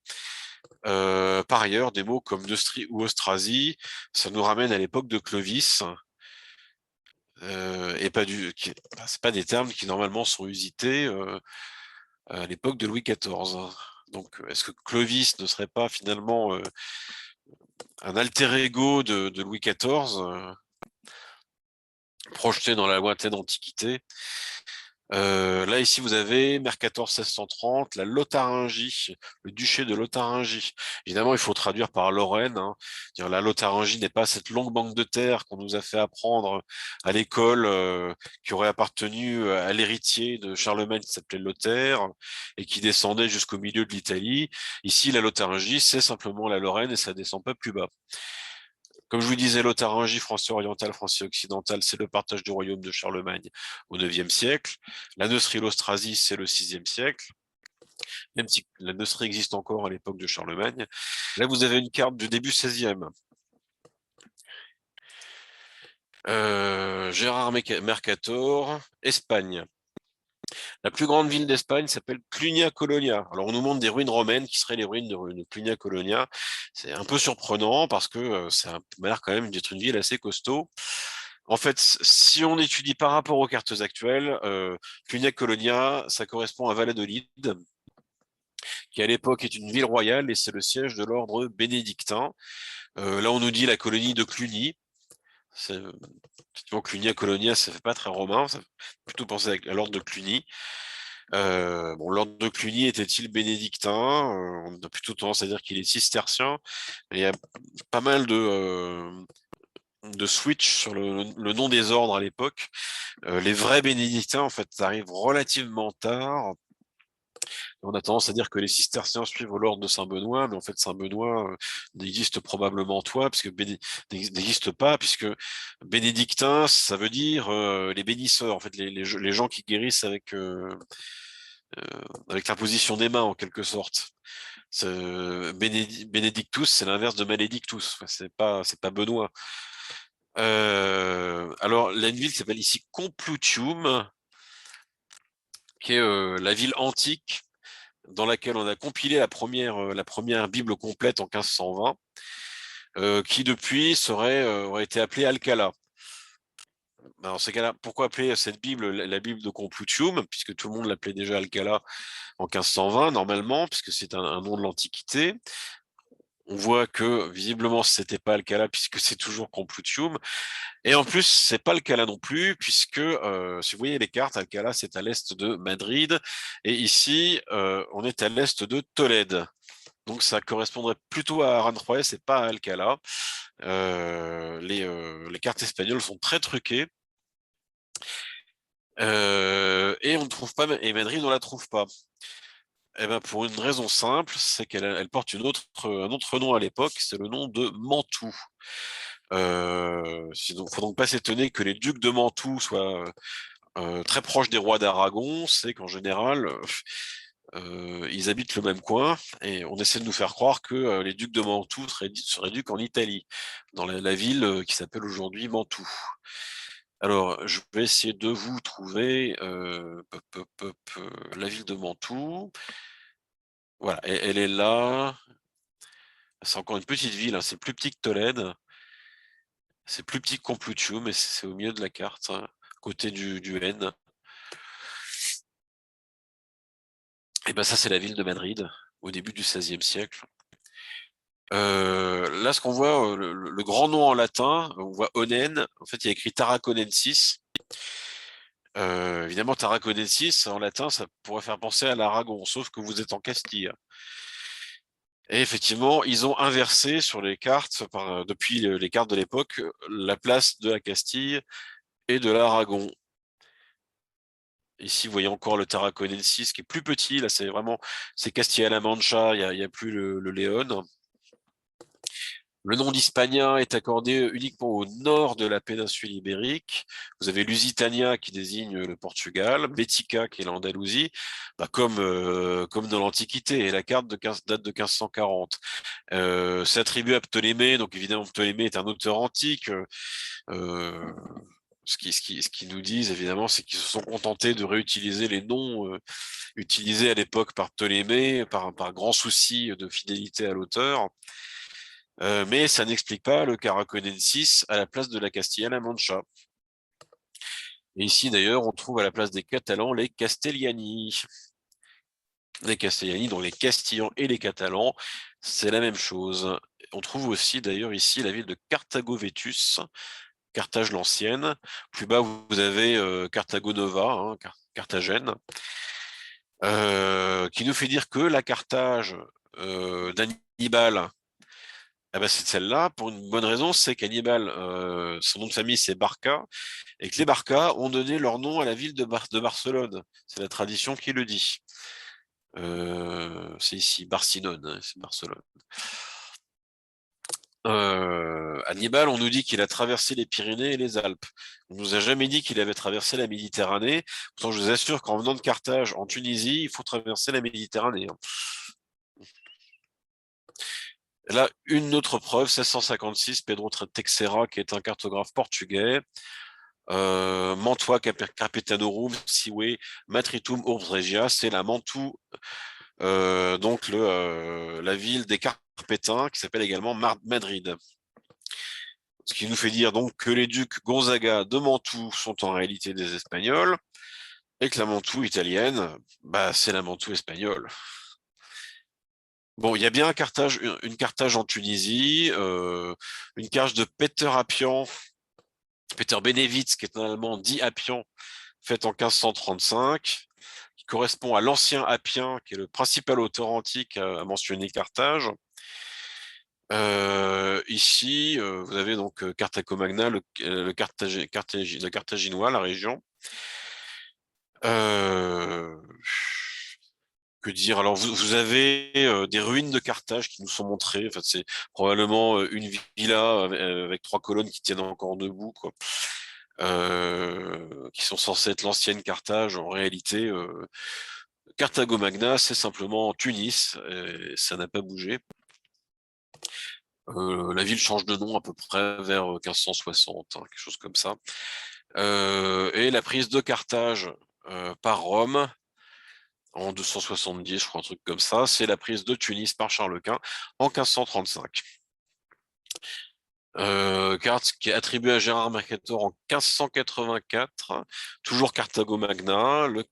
Par ailleurs, des mots comme Neustrie ou Austrasie, ça nous ramène à l'époque de Clovis, et c'est pas des termes qui normalement sont usités à l'époque de Louis XIV. Donc, est-ce que Clovis ne serait pas finalement un alter ego de Louis XIV, projeté dans la lointaine antiquité? Là, ici, vous avez Mercator 1630, la Lotharingie, le duché de Lotharingie. Évidemment, il faut traduire par Lorraine, hein. La Lotharingie n'est pas cette longue banque de terre qu'on nous a fait apprendre à l'école, qui aurait appartenu à l'héritier de Charlemagne qui s'appelait Lothaire et qui descendait jusqu'au milieu de l'Italie. Ici, la Lotharingie, c'est simplement la Lorraine et ça descend pas plus bas. Comme je vous disais, Lotharingie, Francie orientale, Francie occidentale, c'est le partage du royaume de Charlemagne au IXe siècle. La Neustrie-l'Austrasie, c'est le VIe siècle, même si la Neustrie existe encore à l'époque de Charlemagne. Là, vous avez une carte du début XVIe. Gérard Mercator, Espagne. La plus grande ville d'Espagne s'appelle Clunia Colonia. Alors, on nous montre des ruines romaines qui seraient les ruines de Clunia Colonia. C'est un peu surprenant parce que ça a l'air quand même d'être une ville assez costaud. En fait, si on étudie par rapport aux cartes actuelles, Clunia Colonia, ça correspond à Valladolid, qui à l'époque est une ville royale et c'est le siège de l'ordre bénédictin. Là, on nous dit la colonie de Cluny. Effectivement, Clunia Colonia, ça fait pas très romain, ça fait plutôt penser à l'ordre de Cluny. Bon, l'ordre de Cluny était-il bénédictin? On a plutôt tendance à dire qu'il est cistercien. Il y a pas mal de switch sur le nom des ordres à l'époque. Les vrais bénédictins, en fait, arrivent relativement tard. On a tendance à dire que les cisterciens suivent l'ordre de Saint-Benoît, mais en fait, Saint-Benoît n'existe probablement pas, puisque n'existe pas, puisque bénédictin, ça veut dire les bénisseurs, en fait, les gens qui guérissent avec l'imposition des mains, en quelque sorte. Benedictus, c'est l'inverse de maledictus. Enfin, c'est pas Benoît. Alors, la ville s'appelle ici Complutium, qui est la ville antique dans laquelle on a compilé la première Bible complète en 1520, qui depuis aurait été appelée Alcala. Alors, ces cas-là, pourquoi appeler cette Bible la Bible de Complutium, puisque tout le monde l'appelait déjà Alcala en 1520, normalement, puisque c'est un nom de l'Antiquité. On voit que visiblement c'était pas Alcala puisque c'est toujours Complutium. Et en plus, c'est pas Alcala non plus, puisque si vous voyez les cartes, Alcala c'est à l'est de Madrid, et ici on est à l'est de Tolède. Donc ça correspondrait plutôt à Aranjuez et pas à Alcala. Les cartes espagnoles sont très truquées. Et on ne trouve pas, et Madrid on la trouve pas. Eh ben pour une raison simple, c'est qu'elle porte un autre nom à l'époque, c'est le nom de Mantoue. Il ne faut donc pas s'étonner que les ducs de Mantoue soient très proches des rois d'Aragon. C'est qu'en général, ils habitent le même coin et on essaie de nous faire croire que les ducs de Mantoue seraient ducs en Italie, dans la ville qui s'appelle aujourd'hui Mantoue. Alors, je vais essayer de vous trouver la ville de Mantoue. Voilà, elle est là. C'est encore une petite ville, hein, c'est plus petit que Tolède. C'est plus petit que Complutium, mais c'est au milieu de la carte, hein, côté du N. Et ben ça, c'est la ville de Madrid, au début du XVIe siècle. Là, ce qu'on voit, le grand nom en latin, on voit Onen. En fait, il y a écrit Tarraconensis, Évidemment, Tarraconensis, en latin, ça pourrait faire penser à l'Aragon, sauf que vous êtes en Castille. Et effectivement, ils ont inversé sur les cartes, depuis les cartes de l'époque, la place de la Castille et de l'Aragon. Ici, vous voyez encore le Tarraconensis qui est plus petit. Là, c'est Castilla-La Mancha, il y a plus le Léon. Le nom d'Hispania est accordé uniquement au nord de la péninsule ibérique. Vous avez Lusitania qui désigne le Portugal, Bética qui est l'Andalousie, comme dans l'Antiquité. Et la carte date de 1540. C'est attribué à Ptolémée, donc évidemment Ptolémée est un auteur antique. Euh, ce qu'ils nous disent évidemment, c'est qu'ils se sont contentés de réutiliser les noms utilisés à l'époque par Ptolémée, par grand souci de fidélité à l'auteur. Mais ça n'explique pas le Caraconensis à la place de la Castilla-La Mancha. Et ici, d'ailleurs, on trouve à la place des Catalans les Castellani. Les Castellani, donc les Castillans et les Catalans, c'est la même chose. On trouve aussi, d'ailleurs, ici la ville de Carthago-Vetus, Carthage l'ancienne. Plus bas, vous avez Carthago Nova, hein, Carthagène, qui nous fait dire que la Carthage d'Hannibal, ah bah c'est celle-là, pour une bonne raison, c'est qu'Hannibal, son nom de famille c'est Barca, et que les Barca ont donné leur nom à la ville de Barcelone. C'est la tradition qui le dit. C'est ici, Barcinone, hein, c'est Barcelone. Hannibal, on nous dit qu'il a traversé les Pyrénées et les Alpes. On nous a jamais dit qu'il avait traversé la Méditerranée. Pourtant, je vous assure qu'en venant de Carthage, en Tunisie, il faut traverser la Méditerranée, hein. Là, une autre preuve, 1656, Pedro Teixeira, qui est un cartographe portugais. Mantua Capitanorum Sive Matritum Urbs Regia, c'est la Mantoue, donc la ville des Carpétins, qui s'appelle également Madrid. Ce qui nous fait dire donc que les ducs Gonzaga de Mantoue sont en réalité des Espagnols, et que la Mantoue italienne, bah, c'est la Mantoue espagnole. Bon, il y a bien une Carthage en Tunisie, une carte de Peter Appian, Peter Benevitz, qui est un Allemand dit Appian, faite en 1535, qui correspond à l'ancien Appien, qui est le principal auteur antique à mentionner Carthage. Ici, vous avez donc Carthago Magna, le Carthaginois, la région. Que dire? Alors, vous avez des ruines de Carthage qui nous sont montrées. Enfin, c'est probablement une villa avec 3 colonnes qui tiennent encore debout, quoi. Qui sont censées être l'ancienne Carthage. En réalité, Carthago Magna, c'est simplement Tunis, et ça n'a pas bougé. La ville change de nom à peu près vers 1560, hein, quelque chose comme ça. Et la prise de Carthage par Rome, en 270, je crois, un truc comme ça, c'est la prise de Tunis par Charles Quint en 1535. Carte qui est attribuée à Gérard Mercator en 1584, toujours Carthago Magna, le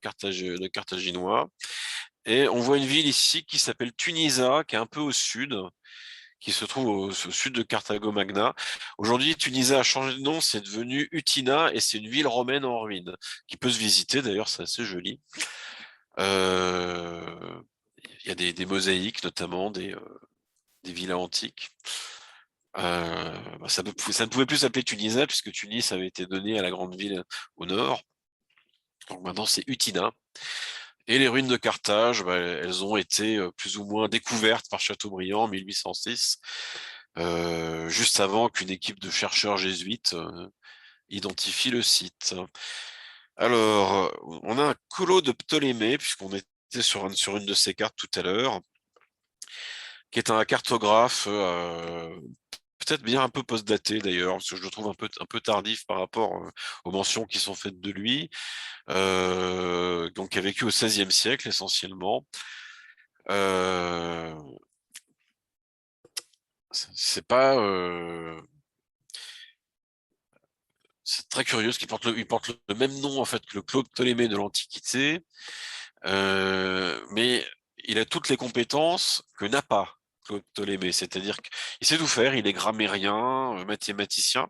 Carthaginois. Et on voit une ville ici qui s'appelle Tunisa, qui est un peu au sud, qui se trouve au sud de Carthago Magna. Aujourd'hui, Tunisa a changé de nom, c'est devenu Utina, et c'est une ville romaine en ruine, qui peut se visiter, d'ailleurs, c'est assez joli. Il y a des mosaïques, notamment des villas antiques. Ça ne pouvait plus s'appeler Tunisa, puisque Tunis avait été donné à la grande ville au nord. Donc maintenant, c'est Utina. Et les ruines de Carthage, bah, elles ont été plus ou moins découvertes par Chateaubriand en 1806, juste avant qu'une équipe de chercheurs jésuites identifie le site. Alors, on a un colo de Ptolémée, puisqu'on était sur une de ces cartes tout à l'heure, qui est un cartographe peut-être bien un peu post-daté d'ailleurs, parce que je le trouve un peu tardif par rapport aux mentions qui sont faites de lui, donc qui a vécu au XVIe siècle essentiellement. C'est pas... c'est très curieux, parce il porte le même nom en fait que le Claude Ptolémée de l'Antiquité, mais il a toutes les compétences que n'a pas Claude Ptolémée, c'est-à-dire qu'il sait tout faire, il est grammairien, mathématicien.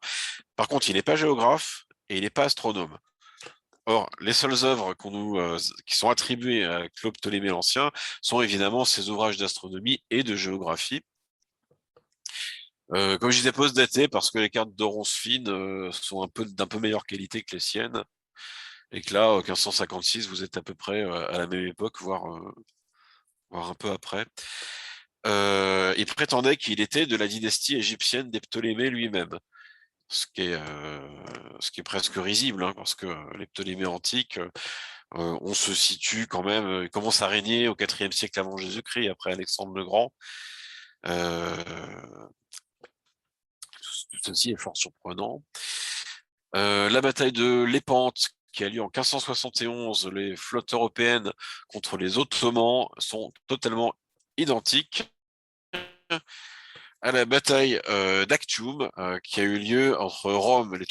Par contre, il n'est pas géographe et il n'est pas astronome. Or, les seules œuvres qui sont attribuées à Claude Ptolémée l'Ancien sont évidemment ses ouvrages d'astronomie et de géographie. Comme je disais, post-datés parce que les cartes d'Oronce fine sont d'un peu meilleure qualité que les siennes, et que là, 1556, vous êtes à peu près à la même époque, voire un peu après. Il prétendait qu'il était de la dynastie égyptienne des Ptolémées lui-même, ce qui est presque risible, hein, parce que les Ptolémées antiques, on se situe quand même, ils commencent à régner au IVe siècle avant Jésus-Christ, après Alexandre le Grand. Tout ceci est fort surprenant. La bataille de Lépante, qui a lieu en 1571, les flottes européennes contre les Ottomans sont totalement identiques à la bataille d'Actium, qui a eu lieu entre Rome, les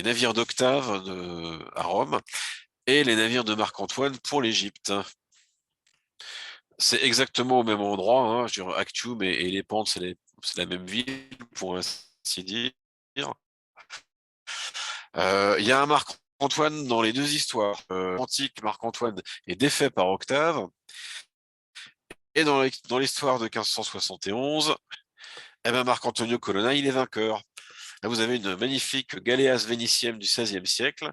navires d'Octave à Rome, et les navires de Marc-Antoine pour l'Égypte. C'est exactement au même endroit, hein. Je veux dire, Actium et Lépante, c'est la même ville, pour ainsi dire. Il y a un Marc-Antoine dans les deux histoires. Antique, Marc-Antoine est défait par Octave. Et dans l'histoire de 1571, eh ben Marc-Antonio Colonna, il est vainqueur. Là, vous avez une magnifique galéas vénitienne du XVIe siècle,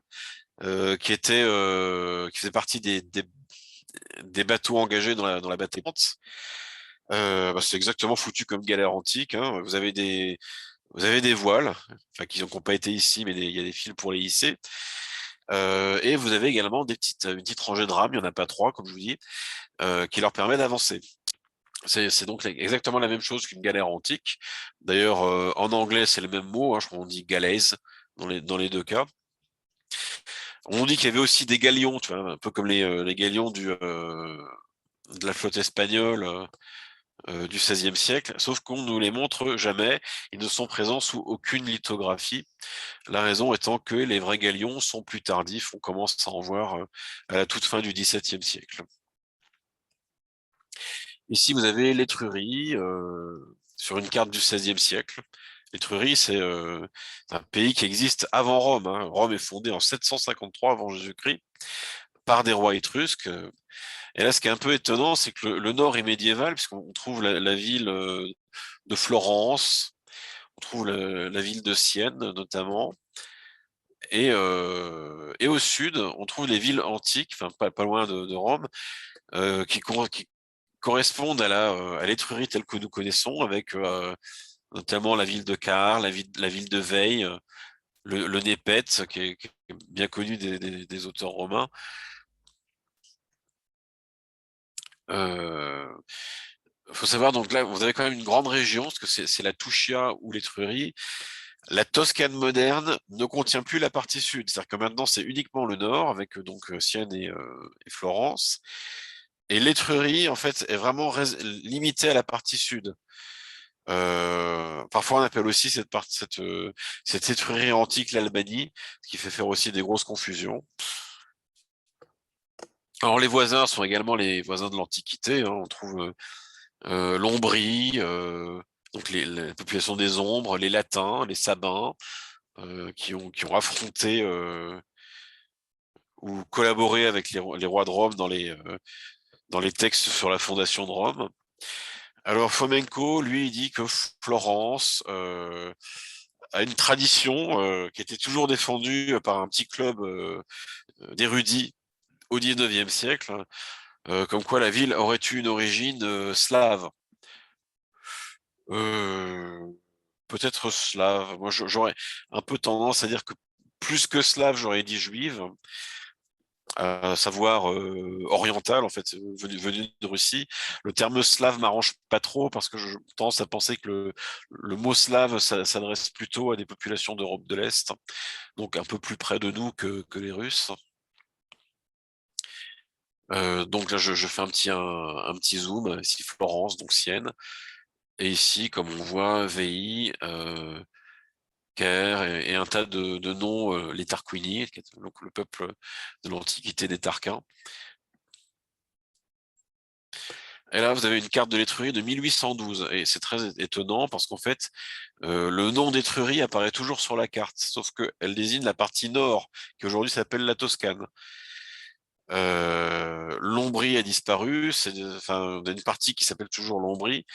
qui faisait partie des bateaux engagés dans la bataille. C'est exactement foutu comme galère antique, hein. Vous avez des voiles, enfin qui n'ont pas été ici, mais il y a des fils pour les hisser. Et vous avez également une petite rangée de rames, il n'y en a pas trois, comme je vous dis, qui leur permet d'avancer. C'est donc exactement la même chose qu'une galère antique. D'ailleurs, en anglais, c'est le même mot, hein, je crois qu'on dit galaise dans les deux cas. On dit qu'il y avait aussi des galions, tu vois, un peu comme les galions de la flotte espagnole du XVIe siècle, sauf qu'on ne nous les montre jamais. Ils ne sont présents sous aucune lithographie. La raison étant que les vrais galions sont plus tardifs. On commence à en voir à la toute fin du XVIIe siècle. Ici, vous avez l'Étrurie sur une carte du XVIe siècle. L'Étrurie, c'est un pays qui existe avant Rome, hein. Rome est fondée en 753 avant Jésus-Christ par des rois étrusques. Et là, ce qui est un peu étonnant, c'est que le nord est médiéval, puisqu'on trouve la ville de Florence, on trouve la ville de Sienne notamment, et au sud, on trouve les villes antiques, enfin pas loin de Rome, qui correspondent à l'Étrurie telle que nous connaissons, avec notamment la ville de Car, la ville de Veille, le Népète, qui est bien connu des auteurs romains. Faut savoir, donc là, vous avez quand même une grande région, parce que c'est la Tuchia ou l'Étrurie. La Toscane moderne ne contient plus la partie sud, c'est-à-dire que maintenant c'est uniquement le nord, avec donc Sienne et Florence. Et l'Étrurie, en fait, est vraiment limitée à la partie sud. Parfois, on appelle aussi cette Étrurie antique l'Albanie, ce qui fait faire aussi des grosses confusions. Alors, les voisins sont également les voisins de l'Antiquité, hein. On trouve l'Ombrie, donc la population des Ombres, les Latins, les Sabins, qui ont affronté ou collaboré avec les rois de Rome dans les textes sur la fondation de Rome. Alors Fomenko, lui, il dit que Florence a une tradition qui était toujours défendue par un petit club d'érudits au XIXe siècle, comme quoi la ville aurait eu une origine slave. Peut-être slave. Moi, j'aurais un peu tendance à dire que plus que slave, j'aurais dit juive, à savoir orientale, en fait, venu de Russie. Le terme slave m'arrange pas trop parce que je tendance à penser que le mot slave s'adresse plutôt à des populations d'Europe de l'Est, donc un peu plus près de nous que les Russes. Donc là, je fais un petit zoom. Ici, Florence, donc Sienne. Et ici, comme on voit, Veii, Caire et un tas de noms, les Tarquini, qui est donc le peuple de l'Antiquité des Tarquins. Et là, vous avez une carte de l'Étrurie de 1812. Et c'est très étonnant parce qu'en fait, le nom d'Étrurie apparaît toujours sur la carte, sauf qu'elle désigne la partie nord, qui aujourd'hui s'appelle la Toscane. L'Ombrie a disparu, enfin, on a une partie qui s'appelle toujours l'Ombrie,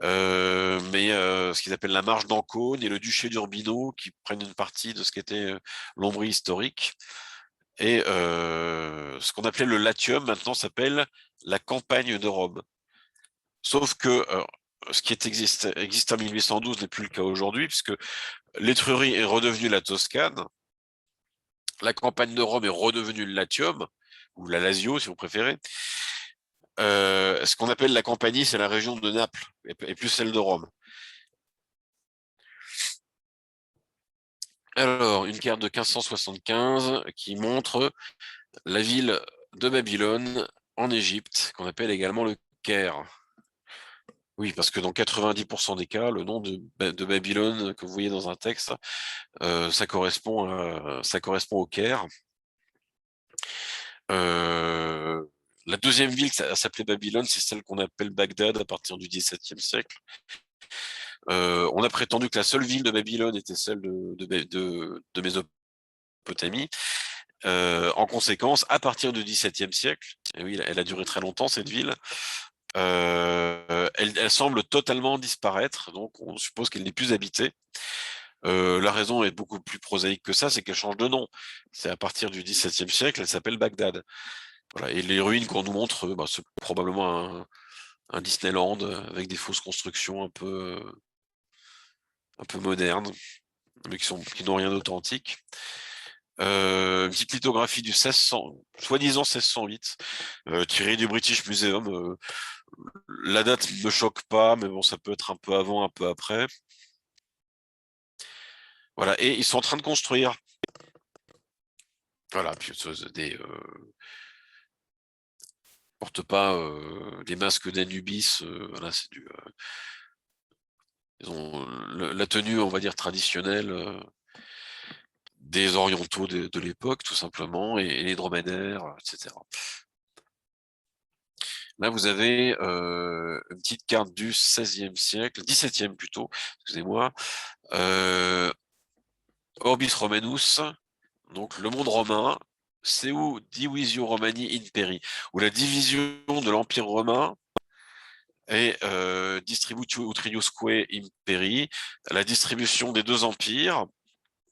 mais ce qu'ils appellent la marche d'Ancône et le duché d'Urbino qui prennent une partie de ce qu'était l'Ombrie historique. Et ce qu'on appelait le Latium maintenant s'appelle la campagne de Rome. Sauf que ce qui existe en 1812 n'est plus le cas aujourd'hui, puisque l'Étrurie est redevenue la Toscane, la campagne de Rome est redevenue le Latium, ou la Lazio si vous préférez. Ce qu'on appelle la Campanie, c'est la région de Naples, et plus celle de Rome. Alors, une carte de 1575 qui montre la ville de Babylone en Égypte, qu'on appelle également le Caire. Oui, parce que dans 90% des cas, le nom de Babylone que vous voyez dans un texte, ça correspond au Caire. La deuxième ville qui s'appelait Babylone, c'est celle qu'on appelle Bagdad à partir du XVIIe siècle. On a prétendu que la seule ville de Babylone était celle de Mésopotamie. En conséquence, à partir du XVIIe siècle, et oui, elle a duré très longtemps cette ville, elle semble totalement disparaître, donc on suppose qu'elle n'est plus habitée. La raison est beaucoup plus prosaïque que ça, c'est qu'elle change de nom. C'est à partir du XVIIe siècle, elle s'appelle Bagdad. Voilà. Et les ruines qu'on nous montre, c'est probablement un Disneyland avec des fausses constructions un peu modernes, mais qui n'ont rien d'authentique. Une petite lithographie du 1600, soi-disant 1608, tirée du British Museum. La date ne me choque pas, mais bon, ça peut être un peu avant, un peu après. Voilà, et ils sont en train de construire. Voilà, puis portent pas des masques d'Anubis. Voilà, c'est ils ont la tenue, on va dire, traditionnelle des orientaux de l'époque, tout simplement, et les dromadaires, etc. Là, vous avez une petite carte du XVIe siècle, XVIIe plutôt, excusez-moi, Orbis Romanus, donc le monde romain, Seu Divisio Romani Imperi, où la division de l'Empire romain est Distributio Utriusque Imperi, la distribution des deux empires,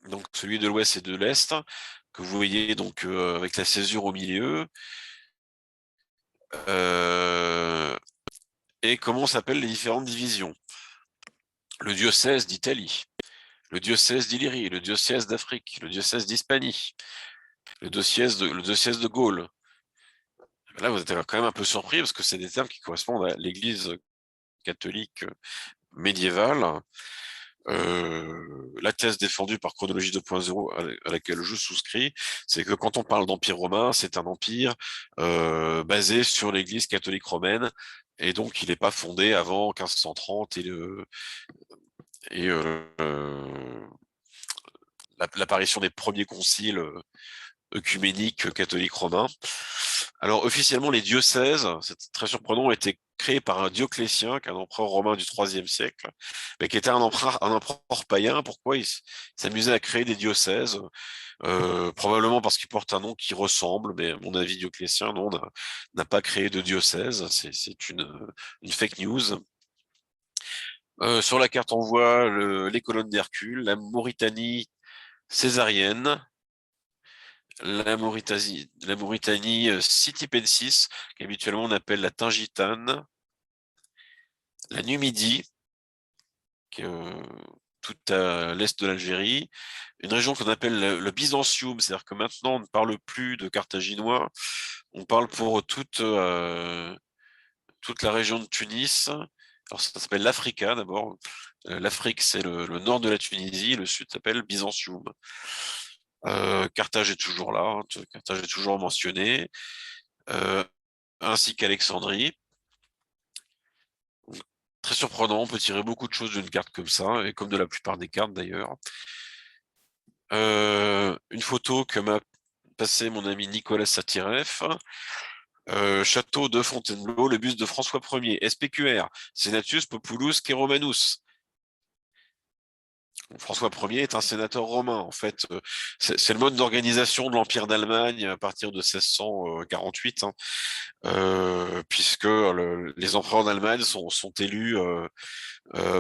donc celui de l'Ouest et de l'Est, que vous voyez donc avec la césure au milieu. Et comment s'appellent les différentes divisions. Le diocèse d'Italie, le diocèse d'Illyrie, le diocèse d'Afrique, le diocèse d'Hispanie, le diocèse de Gaule. Là, vous êtes quand même un peu surpris parce que c'est des termes qui correspondent à l'Église catholique médiévale. La thèse défendue par Chronologie 2.0 à laquelle je souscris, c'est que quand on parle d'empire romain, c'est un empire basé sur l'Église catholique romaine, et donc il n'est pas fondé avant 1530 et l'apparition des premiers conciles œcuméniques catholiques romains. Alors officiellement, les diocèses, c'est très surprenant, ont été créés par un Dioclétien, qui est un empereur romain du IIIe siècle, mais qui était un empereur païen. Pourquoi il s'amusait à créer des diocèses? Probablement parce qu'il porte un nom qui ressemble, mais à mon avis, Dioclétien, non, n'a pas créé de diocèse. C'est une fake news. Sur la carte, on voit les colonnes d'Hercule, la Mauritanie césarienne, la Mauritanie Citipensis, qu'habituellement on appelle la Tingitane, la Numidie, qui est tout à l'est de l'Algérie, une région qu'on appelle le Byzantium, c'est-à-dire que maintenant on ne parle plus de carthaginois, on parle pour toute la région de Tunis. Alors ça s'appelle l'Africa d'abord. L'Afrique, c'est le nord de la Tunisie, le sud s'appelle Byzantium. Carthage est toujours là, hein, Carthage est toujours mentionné, ainsi qu'Alexandrie. Très surprenant, on peut tirer beaucoup de choses d'une carte comme ça, et comme de la plupart des cartes d'ailleurs. Une photo que m'a passée mon ami Nicolas Satireff, Château de Fontainebleau, le buste de François Ier. SPQR, Senatus Populus Romanus. François Ier est un sénateur romain. En fait, c'est le mode d'organisation de l'Empire d'Allemagne à partir de 1648, hein, puisque les empereurs d'Allemagne sont élus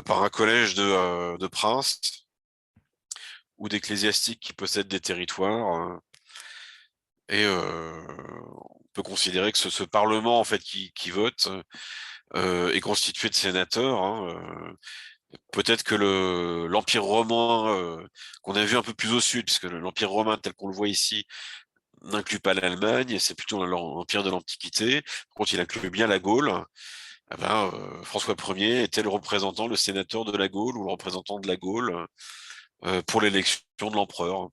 par un collège de princes ou d'ecclésiastiques qui possèdent des territoires. Et on peut considérer que ce Parlement en fait qui vote est constitué de sénateurs, hein. Peut-être que l'Empire romain qu'on a vu un peu plus au sud, puisque l'Empire romain tel qu'on le voit ici n'inclut pas l'Allemagne, c'est plutôt l'Empire de l'Antiquité. Par contre, il inclut bien la Gaule. Eh ben, François Ier était le représentant, le sénateur de la Gaule ou le représentant de la Gaule pour l'élection de l'empereur.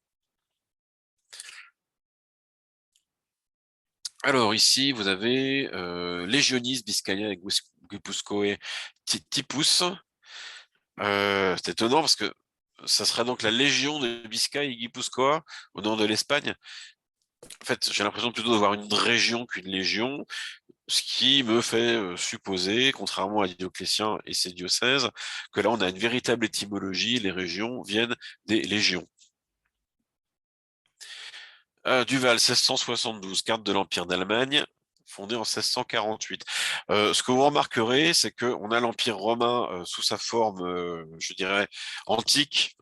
Alors ici, vous avez Legionis Biscaya et Guipuscoe Tipus. C'est étonnant parce que ça serait donc la Légion de Biscaye et Guipuscoa au nord de l'Espagne. En fait, j'ai l'impression plutôt d'avoir une région qu'une légion, ce qui me fait supposer, contrairement à Dioclétien et ses diocèses, que là on a une véritable étymologie, les régions viennent des légions. Duval, 1672, carte de l'Empire d'Allemagne, fondée en 1648. Ce que vous remarquerez, c'est qu'on a l'Empire romain sous sa forme, je dirais, antique,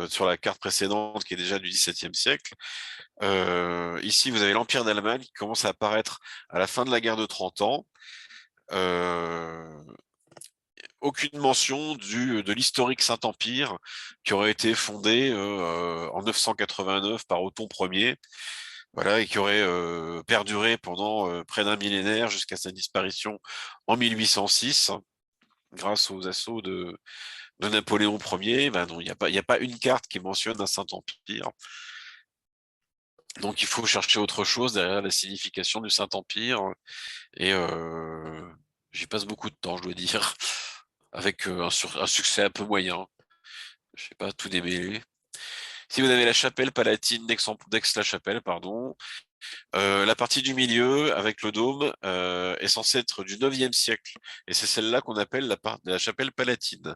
sur la carte précédente, qui est déjà du XVIIe siècle. Ici, vous avez l'Empire d'Allemagne qui commence à apparaître à la fin de la guerre de 30 ans. Aucune mention de l'historique Saint-Empire qui aurait été fondé en 989 par Othon Ier. Voilà, et qui aurait perduré pendant près d'un millénaire jusqu'à sa disparition en 1806, grâce aux assauts de Napoléon Ier. Ben non, il n'y a pas une carte qui mentionne un Saint-Empire. Donc il faut chercher autre chose derrière la signification du Saint-Empire. Et j'y passe beaucoup de temps, je dois dire, avec un succès un peu moyen. Je sais pas tout démêler. Si vous avez la chapelle palatine d'Aix-la-Chapelle, pardon, la partie du milieu avec le dôme est censée être du 9e siècle. Et c'est celle-là qu'on appelle la chapelle palatine.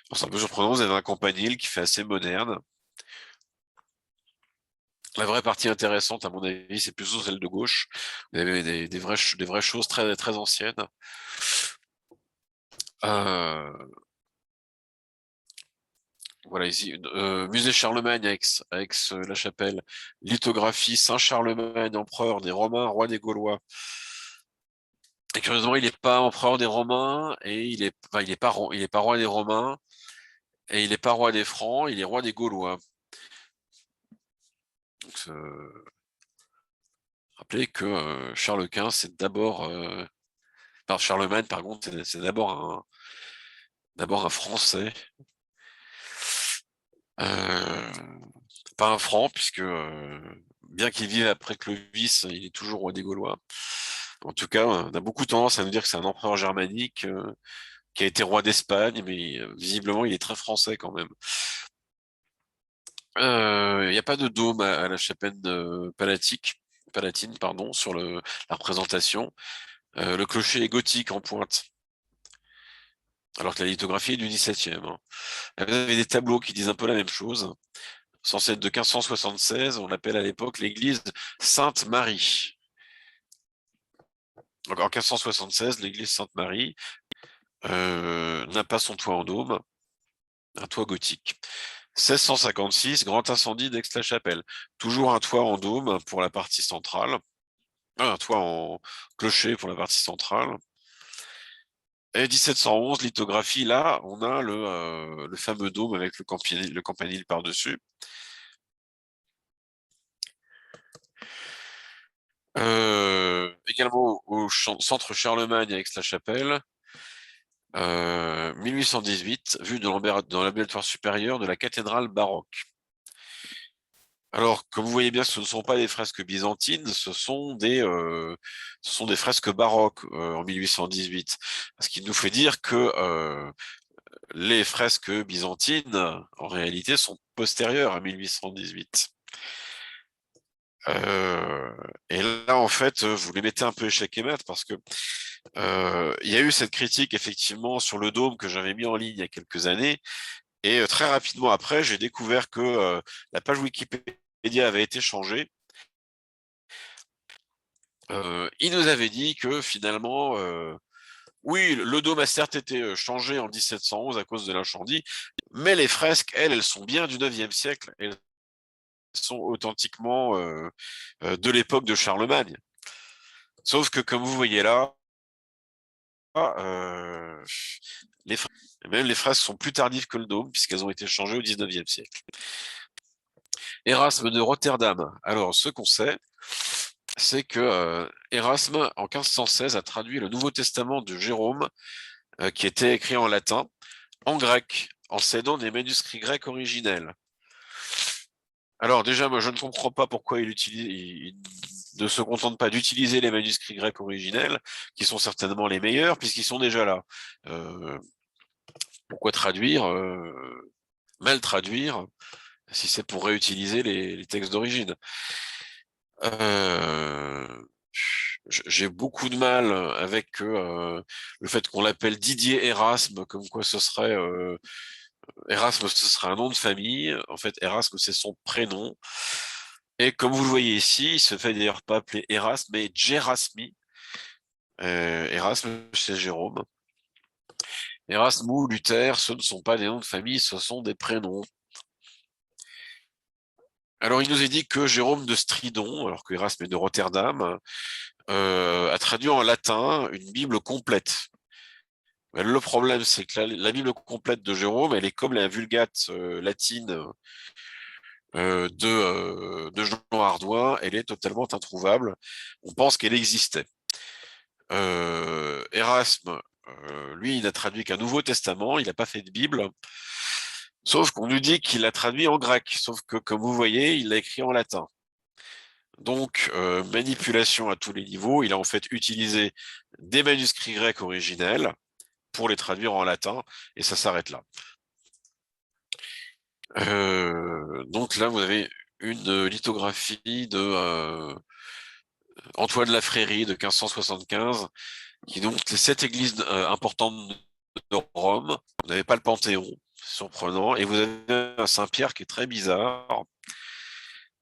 Bon, c'est un peu surprenant, vous avez un campanile qui fait assez moderne. La vraie partie intéressante, à mon avis, c'est plutôt celle de gauche. Vous avez des vraies choses très, très anciennes. Voilà, ici, musée Charlemagne à Aix-la-Chapelle, lithographie Saint-Charlemagne, empereur des Romains, roi des Gaulois. Et curieusement, il n'est pas empereur des Romains et enfin, il est pas roi des Romains et il n'est pas roi des Francs, il est roi des Gaulois. Donc, rappelez que Charles Quint, c'est d'abord, Charlemagne, par contre, c'est d'abord un Français, pas un Franc, puisque bien qu'il vive après Clovis, il est toujours roi des Gaulois. En tout cas, on a beaucoup tendance à nous dire que c'est un empereur germanique qui a été roi d'Espagne, mais visiblement, il est très français quand même. Il n'y a pas de dôme à la chapelle palatine, pardon, sur la représentation. Le clocher est gothique en pointe, alors que la lithographie est du XVIIe, hein. Vous avez des tableaux qui disent un peu la même chose. Censé être de 1576, on l'appelle à l'époque l'église Sainte-Marie. Donc en 1576, l'église Sainte-Marie n'a pas son toit en dôme, un toit gothique. 1656, grand incendie d'Aix-la-Chapelle. Toujours un toit en dôme pour la partie centrale. Un toit en clocher pour la partie centrale. Et 1711, lithographie, là, on a le fameux dôme avec le campanile par-dessus. Également au centre Charlemagne avec Aix-la-Chapelle, 1818, vue dans l'ambulatoire supérieur de la cathédrale baroque. Alors, comme vous voyez bien, ce ne sont pas des fresques byzantines, ce sont des fresques baroques en 1818. Ce qui nous fait dire que les fresques byzantines, en réalité, sont postérieures à 1818. Et là, en fait, vous les mettez un peu échec et mat parce que il y a eu cette critique effectivement sur le dôme que j'avais mis en ligne il y a quelques années. Et très rapidement après, j'ai découvert que la page Wikipédia avait été changée. Il nous avait dit que finalement, oui, le dôme a certes été changé en 1711 à cause de l'incendie, mais les fresques, elles sont bien du 9e siècle. Elles sont authentiquement de l'époque de Charlemagne. Sauf que, comme vous voyez là, euh, les fresques, même les fresques sont plus tardives que le dôme, puisqu'elles ont été changées au 19e siècle. Erasme de Rotterdam. Alors, ce qu'on sait, c'est que Erasme, en 1516, a traduit le Nouveau Testament de Jérôme, qui était écrit en latin, en grec, en s'aidant des manuscrits grecs originels. Alors déjà, moi, je ne comprends pas pourquoi il ne se contente pas d'utiliser les manuscrits grecs originels, qui sont certainement les meilleurs, puisqu'ils sont déjà là. Pourquoi traduire, mal traduire, si c'est pour réutiliser les textes d'origine? J'ai beaucoup de mal avec le fait qu'on l'appelle Didier Erasme, comme quoi ce serait Erasme, ce serait un nom de famille. En fait, Erasme, c'est son prénom. Et comme vous le voyez ici, il se fait d'ailleurs pas appeler Erasme, mais Gérasmi. Erasme, c'est Jérôme. Erasme ou Luther, ce ne sont pas des noms de famille, ce sont des prénoms. Alors, il nous est dit que Jérôme de Stridon, alors que Erasme est de Rotterdam, a traduit en latin une Bible complète. Mais le problème, c'est que la Bible complète de Jérôme, elle est comme la Vulgate latine de Jean Hardouin, elle est totalement introuvable. On pense qu'elle existait. Erasme, lui, il n'a traduit qu'un Nouveau Testament, il n'a pas fait de Bible, sauf qu'on nous dit qu'il l'a traduit en grec, sauf que, comme vous voyez, il l'a écrit en latin. Donc, manipulation à tous les niveaux, il a en fait utilisé des manuscrits grecs originels pour les traduire en latin, et ça s'arrête là. Donc là, vous avez une lithographie de Antoine Lafrérie de 1575, qui est donc les 7 églises importantes de Rome. Vous n'avez pas le Panthéon, surprenant, et vous avez un Saint-Pierre qui est très bizarre,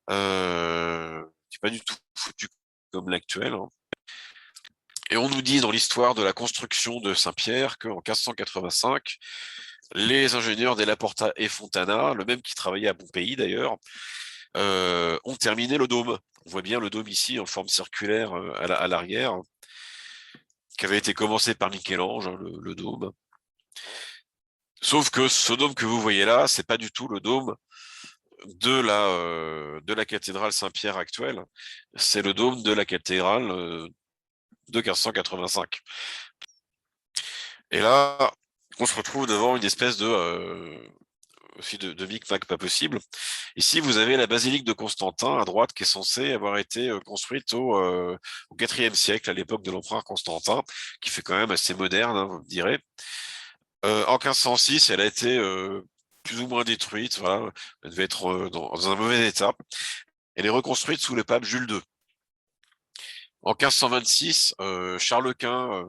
qui n'est pas du tout foutu comme l'actuel. Hein. Et on nous dit dans l'histoire de la construction de Saint-Pierre qu'en 1585, les ingénieurs Della Porta et Fontana, le même qui travaillait à Pompéi d'ailleurs, ont terminé le dôme. On voit bien le dôme ici en forme circulaire à l'arrière, qui avait été commencé par Michel-Ange, hein, le dôme. Sauf que ce dôme que vous voyez là, c'est pas du tout le dôme de la cathédrale Saint-Pierre actuelle. C'est le dôme de la cathédrale de 1585. Et là, on se retrouve devant une espèce aussi de micmac pas possible. Ici, vous avez la basilique de Constantin à droite qui est censée avoir été construite au IVe siècle, à l'époque de l'empereur Constantin, qui fait quand même assez moderne, hein, vous me direz. En 1506, elle a été plus ou moins détruite. Voilà. Elle devait être dans un mauvais état. Elle est reconstruite sous le pape Jules II. En 1526, Charles Quint,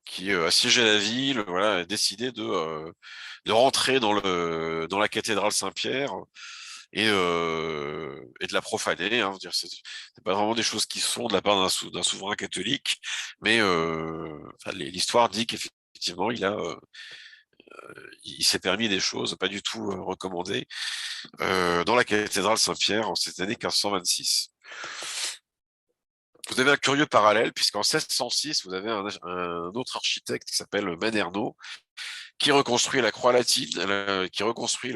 qui assiégeait la ville, voilà, a décidé de rentrer dans la cathédrale Saint-Pierre et de la profaner. Hein, c'est pas vraiment des choses qui sont de la part d'un souverain catholique, mais l'histoire dit qu'effectivement, il s'est permis des choses pas du tout recommandées dans la cathédrale Saint-Pierre en cette année 1526. Vous avez un curieux parallèle, puisqu'en 1606, vous avez un autre architecte qui s'appelle Manerno, qui reconstruit la croix latine, qui reconstruit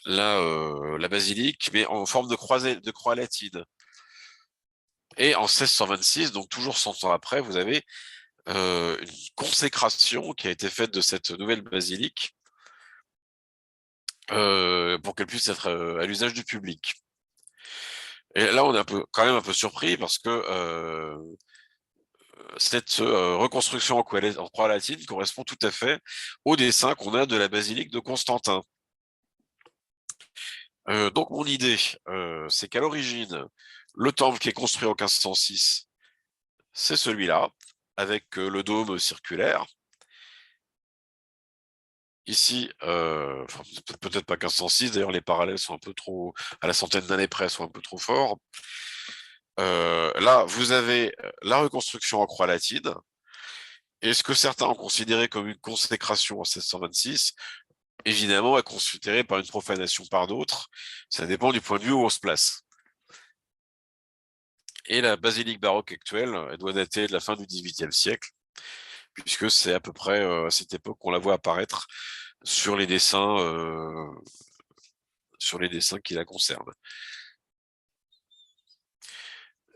la basilique, mais en forme de croix latine. Et en 1626, donc toujours 100 ans après, vous avez une consécration qui a été faite de cette nouvelle basilique pour qu'elle puisse être à l'usage du public. Et là, on est quand même un peu surpris parce que cette reconstruction en croix latine correspond tout à fait au dessin qu'on a de la basilique de Constantin. Donc mon idée, c'est qu'à l'origine, le temple qui est construit en 1506, c'est celui-là, avec le dôme circulaire. Ici, enfin, peut-être pas 1506, d'ailleurs les parallèles sont un peu trop, à la centaine d'années près, sont un peu trop forts. Là, vous avez la reconstruction en croix latine, et ce que certains ont considéré comme une consécration en 1626, évidemment, est considéré par une profanation par d'autres. Ça dépend du point de vue où on se place. Et la basilique baroque actuelle, elle doit dater de la fin du XVIIIe siècle, puisque c'est à peu près à cette époque qu'on la voit apparaître sur les dessins qui la concernent.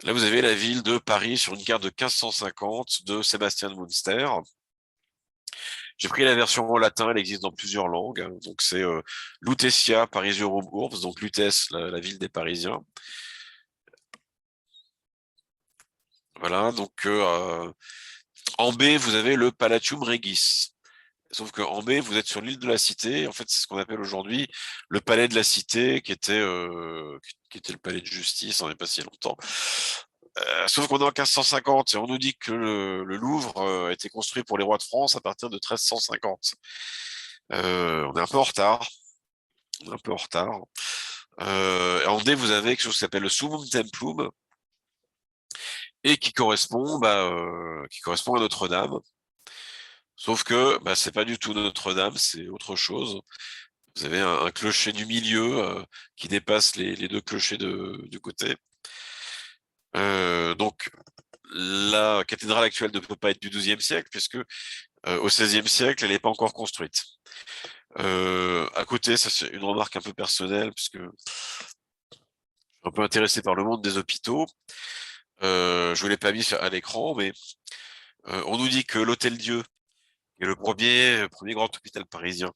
Là, vous avez la ville de Paris sur une carte de 1550 de Sébastien de Münster. J'ai pris la version en latin, elle existe dans plusieurs langues. Donc c'est Lutetia Parisiorum Urbs, donc Lutèce, la ville des Parisiens. Voilà, donc en B, vous avez le Palatium Regis. Sauf qu'en B, vous êtes sur l'île de la Cité. En fait, c'est ce qu'on appelle aujourd'hui le palais de la Cité, qui était le palais de justice, on n'est pas si longtemps. Sauf qu'on est en 1550 et on nous dit que le Louvre a été construit pour les rois de France à partir de 1350. On est un peu en retard. On est un peu en retard. En D, vous avez quelque chose qui s'appelle le Summum Templum et qui correspond à Notre-Dame. Sauf que c'est pas du tout Notre-Dame, c'est autre chose. Vous avez un clocher du milieu qui dépasse les deux clochers du côté. Donc la cathédrale actuelle ne peut pas être du XIIe siècle puisque au XVIe siècle, elle n'est pas encore construite. À côté, ça c'est une remarque un peu personnelle puisque je suis un peu intéressé par le monde des hôpitaux. Je ne l'ai pas mis à l'écran, mais on nous dit que l'Hôtel-Dieu est le premier grand hôpital parisien.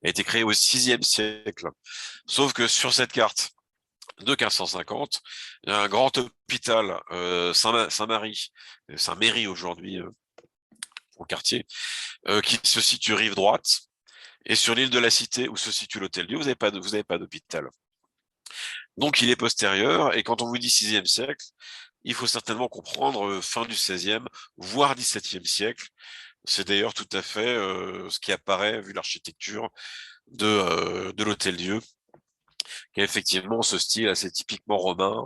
A été créé au VIe siècle. Sauf que sur cette carte de 1550, il y a un grand hôpital Saint-Marie, Saint-Méry aujourd'hui au quartier, qui se situe rive droite. Et sur l'île de la Cité, où se situe l'Hôtel-Dieu, vous n'avez pas d'hôpital. Donc il est postérieur, et quand on vous dit 6e siècle, il faut certainement comprendre fin du 16e, voire 17e siècle. C'est d'ailleurs tout à fait ce qui apparaît vu l'architecture de l'Hôtel-Dieu, qui a effectivement ce style assez typiquement romain,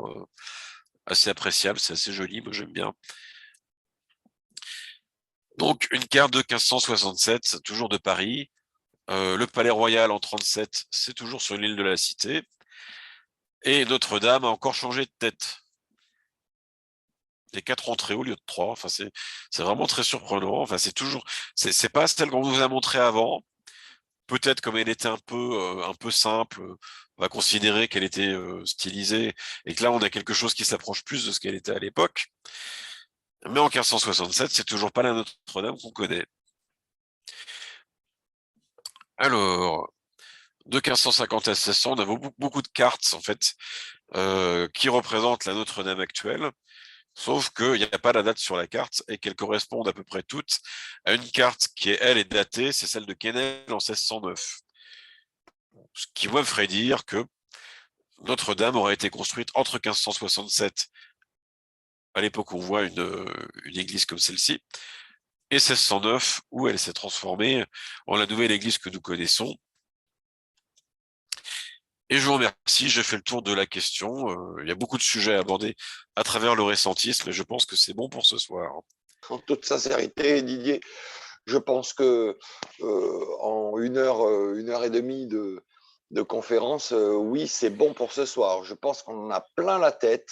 assez appréciable, c'est assez joli, moi j'aime bien. Donc une carte de 1567, toujours de Paris. Le Palais Royal en 37, c'est toujours sur l'île de la Cité. Et Notre-Dame a encore changé de tête. Il y a 4 entrées au lieu de 3. Enfin, c'est vraiment très surprenant. Enfin, c'est pas celle qu'on vous a montré avant. Peut-être comme elle était un peu simple, on va considérer qu'elle était stylisée et que là on a quelque chose qui s'approche plus de ce qu'elle était à l'époque. Mais en 1567, c'est toujours pas la Notre-Dame qu'on connaît. Alors, de 1550 à 1600, on a beaucoup de cartes en fait qui représentent la Notre-Dame actuelle. Sauf qu'il n'y a pas la date sur la carte et qu'elles correspondent à peu près toutes à une carte qui, elle, est datée, c'est celle de Quesnel en 1609. Ce qui, moi, me ferait dire que Notre-Dame aurait été construite entre 1567, à l'époque où on voit une église comme celle-ci, et 1609, où elle s'est transformée en la nouvelle église que nous connaissons. Et je vous remercie, j'ai fait le tour de la question. Il y a beaucoup de sujets à aborder à travers le récentisme, et je pense que c'est bon pour ce soir. En toute sincérité, Didier, je pense que en une heure et demie de conférence, oui, c'est bon pour ce soir. Je pense qu'on en a plein la tête.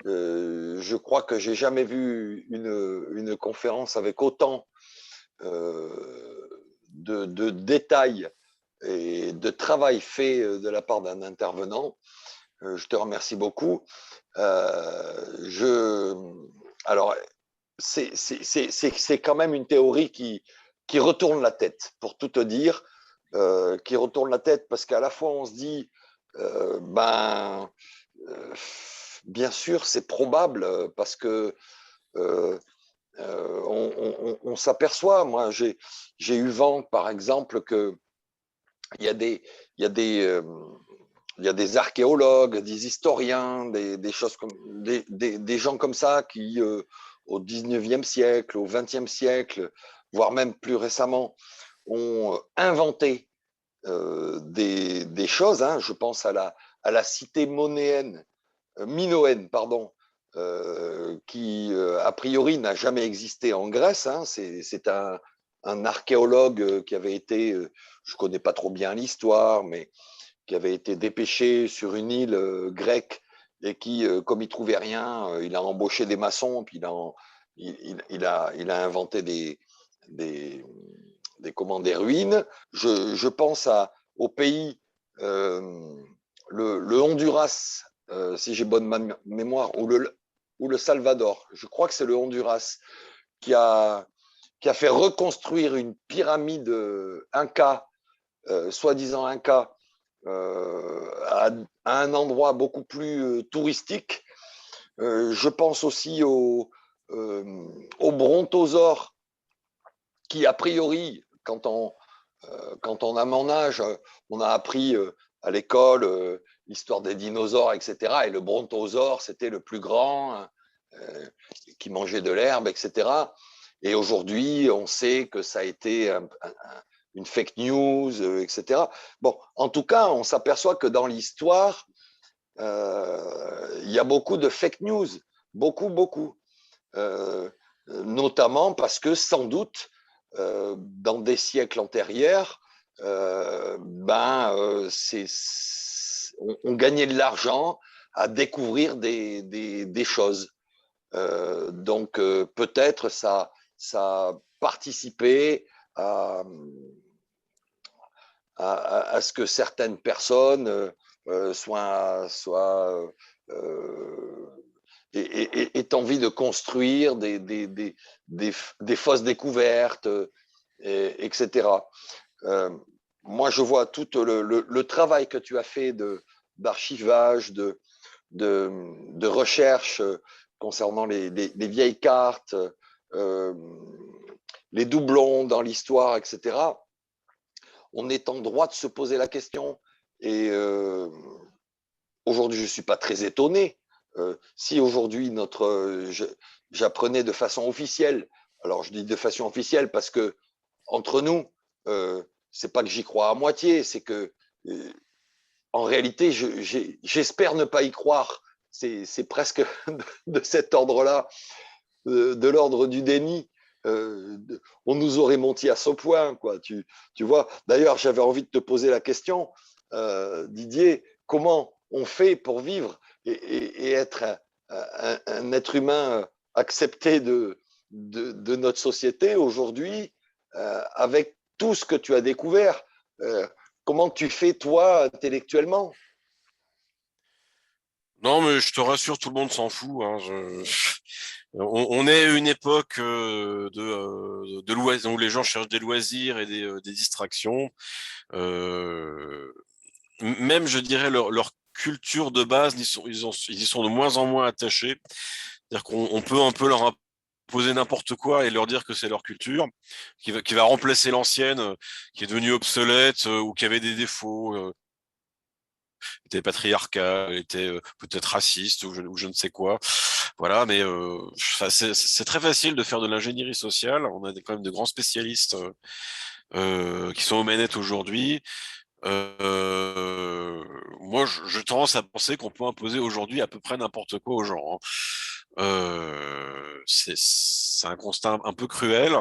Je crois que j'ai jamais vu une conférence avec autant de détails et de travail fait de la part d'un intervenant. Je te remercie beaucoup. Alors, c'est quand même une théorie qui retourne la tête, pour tout te dire, qui retourne la tête parce qu'à la fois on se dit, bien sûr c'est probable parce que on s'aperçoit, moi j'ai eu vent par exemple que il y a des il y a des archéologues, des historiens, des choses comme, des gens comme ça qui, au 19e siècle, au 20e siècle, voire même plus récemment, ont inventé des choses. Hein. Je pense à la cité minoenne, pardon, qui a priori n'a jamais existé en Grèce. Hein. C'est un archéologue qui avait été, je ne connais pas trop bien l'histoire, mais qui avait été dépêché sur une île grecque et qui, comme il trouvait rien, il a embauché des maçons, puis il a inventé des, des ruines. Je pense au pays, euh, le Honduras, si j'ai bonne mémoire, ou le Salvador. Je crois que c'est le Honduras qui a, qui a fait reconstruire une pyramide Inca, soi-disant Inca, à un endroit beaucoup plus touristique. Je pense aussi au brontosaure qui, a priori, quand on a mon âge, on a appris à l'école l'histoire des dinosaures, etc. Et le brontosaure, c'était le plus grand, qui mangeait de l'herbe, etc. Et aujourd'hui, on sait que ça a été une fake news, etc. Bon, en tout cas, on s'aperçoit que dans l'histoire, il y a beaucoup de fake news, beaucoup, beaucoup. Euh, Notamment parce que sans doute, dans des siècles antérieurs, on gagnait de l'argent à découvrir des choses. Donc peut-être ça a participé à, à ce que certaines personnes soient aient envie de construire des fausses découvertes, etc. Moi, je vois tout le travail que tu as fait d'archivage, de recherche concernant les vieilles cartes, euh, les doublons dans l'histoire, etc. On est en droit de se poser la question. Et aujourd'hui, je ne suis pas très étonné. Si aujourd'hui, j'apprenais de façon officielle, alors je dis de façon officielle parce que entre nous, c'est pas que j'y crois à moitié, c'est que en réalité, j'espère ne pas y croire. C'est presque de cet ordre-là, de l'ordre du déni. On nous aurait menti à ce point, quoi. Tu vois. D'ailleurs, j'avais envie de te poser la question, Didier, comment on fait pour vivre et être un être humain accepté de notre société aujourd'hui, avec tout ce que tu as découvert. Comment tu fais, toi, intellectuellement? Non, mais je te rassure, tout le monde s'en fout. Hein. On est à une époque de loisirs où les gens cherchent des loisirs et des distractions. Euh, Même, je dirais, leur culture de base, ils y sont de moins en moins attachés. C'est-à-dire qu'on peut un peu leur imposer n'importe quoi et leur dire que c'est leur culture, qui va remplacer l'ancienne, qui est devenue obsolète ou qui avait des défauts. Était patriarcat, était peut-être raciste ou je ne sais quoi. Voilà, mais c'est très facile de faire de l'ingénierie sociale. On a quand même de grands spécialistes qui sont aux manettes aujourd'hui. Moi, je tendance à penser qu'on peut imposer aujourd'hui à peu près n'importe quoi aux gens. Hein. C'est un constat un peu cruel.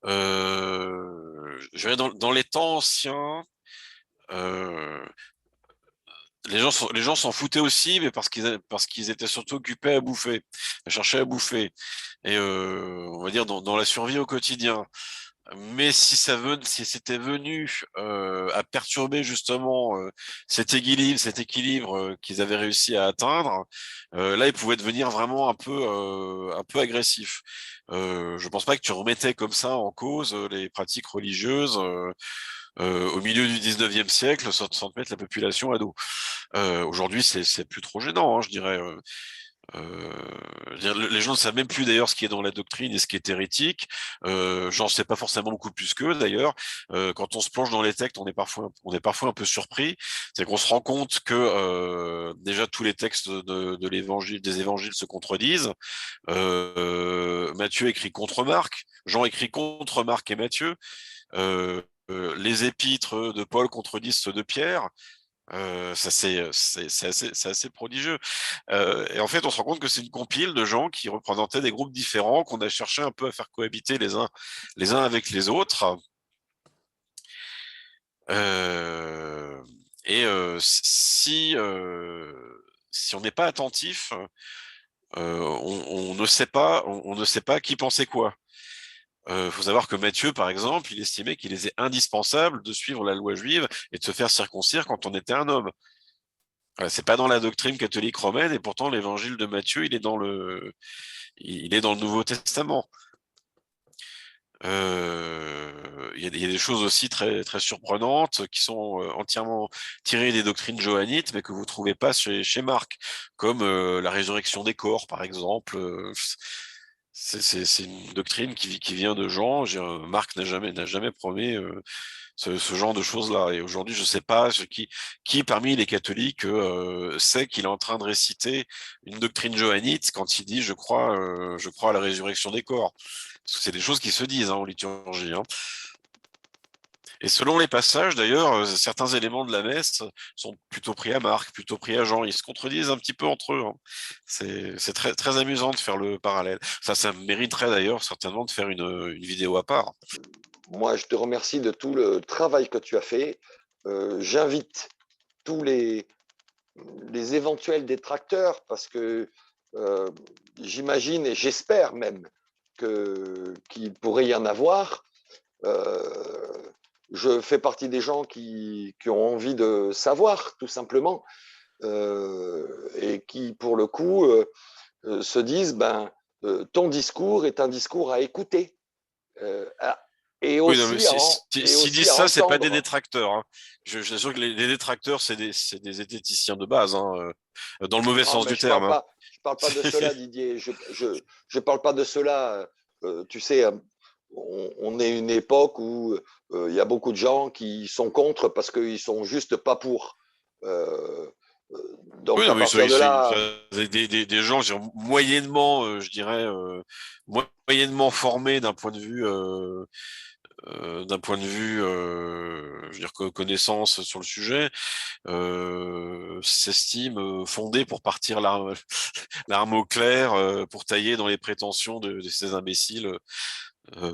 Je dirais dans les temps anciens, euh, les gens s'en foutaient aussi, mais parce qu'ils étaient surtout occupés à bouffer, à chercher à bouffer. Et on va dire dans la survie au quotidien. Mais si c'était venu à perturber justement cet équilibre qu'ils avaient réussi à atteindre, là, ils pouvaient devenir vraiment un peu agressifs. Je pense pas que tu remettais comme ça en cause les pratiques religieuses au milieu du 19e siècle sans te mettre la population à dos. Aujourd'hui, c'est plus trop gênant, hein, je dirais. Les gens ne savent même plus d'ailleurs ce qui est dans la doctrine et ce qui est hérétique. J'en sais pas forcément beaucoup plus qu'eux d'ailleurs. Quand on se plonge dans les textes, on est parfois un peu surpris. C'est qu'on se rend compte que déjà tous les textes de l'évangile, des évangiles se contredisent. Matthieu écrit contre Marc, Jean écrit contre Marc et Matthieu. Les épîtres de Paul contredisent ceux de Pierre. Ça c'est assez prodigieux. Et en fait, on se rend compte que c'est une compile de gens qui représentaient des groupes différents, qu'on a cherché un peu à faire cohabiter les uns avec les autres. Euh, et si on n'est pas attentif, on ne sait pas, on ne sait pas qui pensait quoi. Faut savoir que Matthieu, par exemple, il estimait qu'il était indispensable de suivre la loi juive et de se faire circoncire quand on était un homme. C'est pas dans la doctrine catholique romaine, et pourtant l'évangile de Matthieu, il est dans le Nouveau Testament. Il y a des choses aussi très, très surprenantes qui sont entièrement tirées des doctrines johannites, mais que vous trouvez pas chez Marc, comme la résurrection des corps, par exemple. C'est une doctrine qui vient de Jean. Marc n'a jamais promis ce genre de choses-là. Et aujourd'hui, je sais pas qui parmi les catholiques sait qu'il est en train de réciter une doctrine johannite quand il dit je crois à la résurrection des corps. Parce que c'est des choses qui se disent en liturgie. Et selon les passages, d'ailleurs, certains éléments de la messe sont plutôt pris à Marc, plutôt pris à Jean. Ils se contredisent un petit peu entre eux. C'est très, très amusant de faire le parallèle. Ça mériterait d'ailleurs certainement de faire une vidéo à part. Moi, je te remercie de tout le travail que tu as fait. J'invite tous les éventuels détracteurs, parce que j'imagine et j'espère même qu'il pourrait y en avoir. Je fais partie des gens qui ont envie de savoir, tout simplement, et qui, pour le coup, se disent, ton discours est un discours à écouter, et Oui, non, mais aussi s'ils disent à ça, c'est pas des entendre. détracteurs. Je suis sûr que les détracteurs, c'est des zététiciens de base, dans le mauvais Non, sens mais du terme. je parle pas de cela, Didier. Je parle pas de cela. Tu sais, on est une époque où il y a beaucoup de gens qui sont contre parce qu'ils sont juste pas pour. Euh, Oui, donc non, à mais partir de là, des gens, moyennement, moyennement formés d'un point de vue, je veux dire, connaissance sur le sujet, s'estiment fondés pour partir l'arme au clair, pour tailler dans les prétentions de ces imbéciles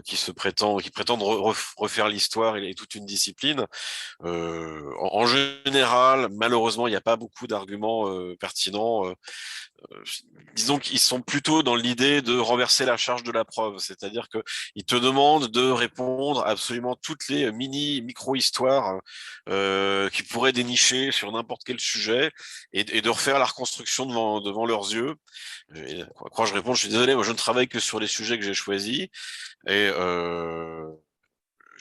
qui prétendent refaire l'histoire et toute une discipline. En général, malheureusement, il n'y a pas beaucoup d'arguments pertinents. Disons qu'ils sont plutôt dans l'idée de renverser la charge de la preuve, c'est-à-dire qu'ils te demandent de répondre à absolument toutes les micro-histoires qui pourraient dénicher sur n'importe quel sujet et de refaire la reconstruction devant leurs yeux. Et, quand je réponds, je suis désolé, moi je ne travaille que sur les sujets que j'ai choisis et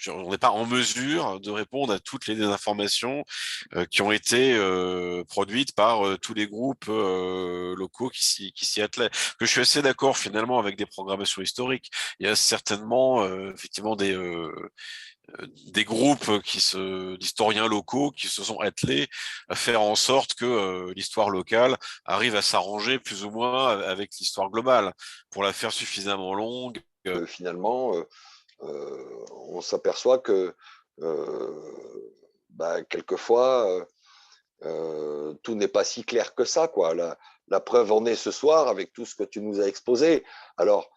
on n'est pas en mesure de répondre à toutes les informations qui ont été produites par tous les groupes locaux qui s'y attelaient. Que je suis assez d'accord finalement avec des programmations historiques. Il y a certainement effectivement des groupes d'historiens locaux qui se sont attelés à faire en sorte que l'histoire locale arrive à s'arranger plus ou moins avec l'histoire globale pour la faire suffisamment longue. finalement, on s'aperçoit que quelquefois, tout n'est pas si clair que ça, quoi. La preuve en est ce soir avec tout ce que tu nous as exposé. Alors,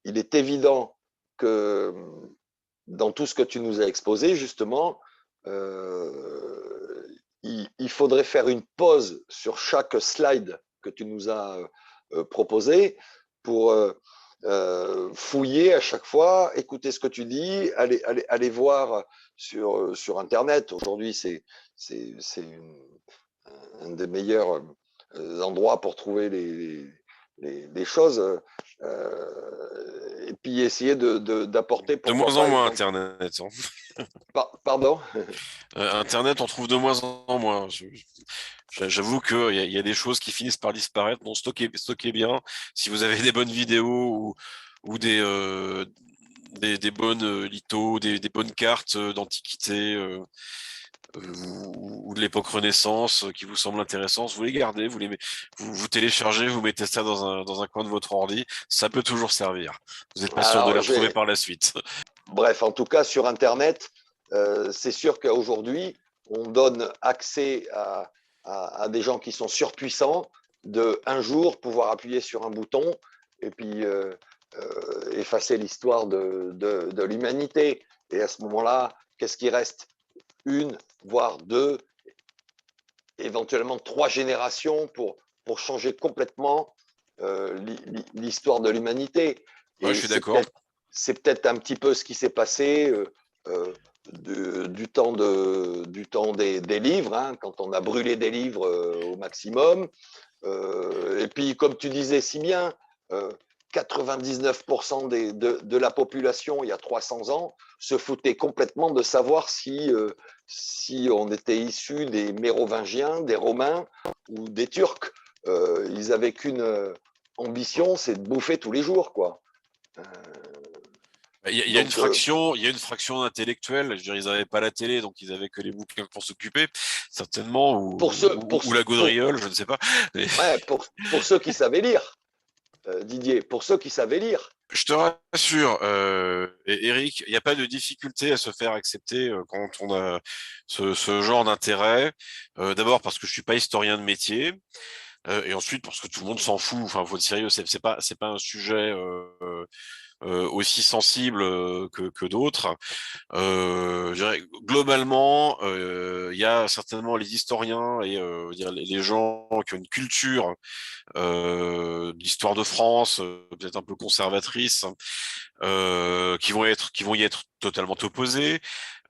il est évident que dans tout ce que tu nous as exposé, justement, il faudrait faire une pause sur chaque slide que tu nous as proposé pour fouiller à chaque fois, écouter ce que tu dis, aller voir sur Internet. Aujourd'hui, c'est un des meilleurs endroits pour trouver des choses, et puis essayer d'apporter, De pourquoi moins en pas, moins Internet, hein. Pardon. Internet, on trouve de moins en moins. J'avoue qu'il y a des choses qui finissent par disparaître. Bon, stockez bien. Si vous avez des bonnes vidéos ou des bonnes lithos, des bonnes cartes d'antiquité ou de l'époque Renaissance qui vous semblent intéressantes, vous les gardez, vous téléchargez, vous mettez ça dans un coin de votre ordi. Ça peut toujours servir. Vous n'êtes pas sûr de Alors, les retrouver par la suite. bref, en tout cas, sur Internet, c'est sûr qu'aujourd'hui, on donne accès à des gens qui sont surpuissants de un jour pouvoir appuyer sur un bouton et puis effacer l'histoire de l'humanité. Et à ce moment-là, qu'est-ce qui reste? Une, voire deux, éventuellement trois générations pour changer complètement l'histoire de l'humanité. Ouais, je Et suis d'accord. c'est peut-être un petit peu ce qui s'est passé du temps des livres, hein, quand on a brûlé des livres au maximum. Et puis, comme tu disais si bien, 99% de la population, il y a 300 ans, se foutait complètement de savoir si on était issu des Mérovingiens, des Romains ou des Turcs. Ils n'avaient qu'une ambition, c'est de bouffer tous les jours, quoi. Donc, Il y a une fraction d'intellectuels. Je veux dire, ils n'avaient pas la télé, donc ils avaient que les bouquins pour s'occuper, certainement, pour ceux, ou la gaudriole, je ne sais pas. Mais ouais, pour ceux qui savaient lire, Didier, pour ceux qui savaient lire. je te rassure, Eric, il n'y a pas de difficulté à se faire accepter quand on a ce genre d'intérêt. D'abord parce que je suis pas historien de métier. Et ensuite parce que tout le monde s'en fout. Enfin, faut être sérieux, c'est pas un sujet aussi sensible que d'autres. Je dirais, globalement, il y a certainement les historiens et les gens qui ont une culture d'histoire de France, peut-être un peu conservatrice, qui vont y être totalement opposés.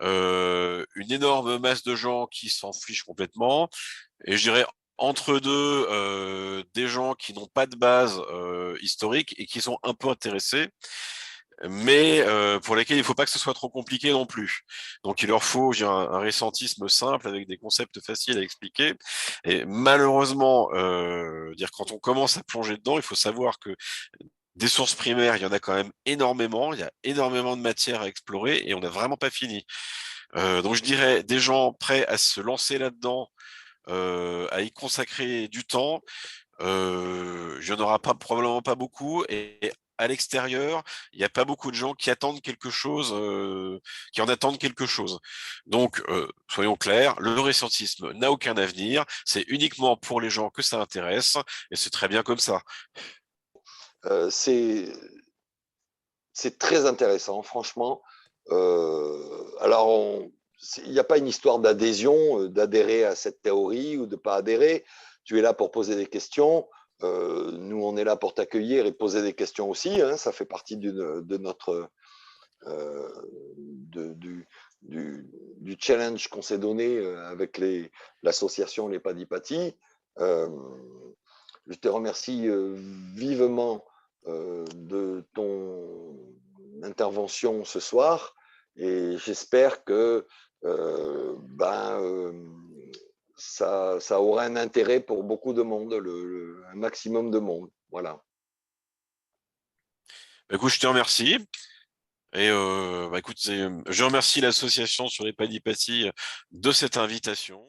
Une énorme masse de gens qui s'en fichent complètement. Et je dirais entre deux, des gens qui n'ont pas de base historique et qui sont un peu intéressés, mais pour lesquels il ne faut pas que ce soit trop compliqué non plus. Donc il leur faut, je dirais, un récentisme simple avec des concepts faciles à expliquer. Et malheureusement, quand on commence à plonger dedans, il faut savoir que des sources primaires, il y en a quand même énormément, il y a énormément de matière à explorer et on n'a vraiment pas fini. Donc je dirais des gens prêts à se lancer là-dedans, à y consacrer du temps. Il n'y en aura pas, probablement pas beaucoup. Et à l'extérieur, il n'y a pas beaucoup de gens qui attendent quelque chose, qui en attendent quelque chose. Donc, soyons clairs, le récentisme n'a aucun avenir. C'est uniquement pour les gens que ça intéresse, et c'est très bien comme ça. C'est très intéressant, franchement. Alors, il n'y a pas une histoire d'adhésion, d'adhérer à cette théorie ou de ne pas adhérer. Tu es là pour poser des questions. Nous, on est là pour t'accueillir et poser des questions aussi, hein. Ça fait partie de notre du challenge qu'on s'est donné avec l'association Les Padipati. Je te remercie vivement de ton intervention ce soir et j'espère que ça aura un intérêt pour beaucoup de monde, un maximum de monde. Voilà. Écoute, je te remercie. Et écoute, je remercie l'association sur les Padipati de cette invitation.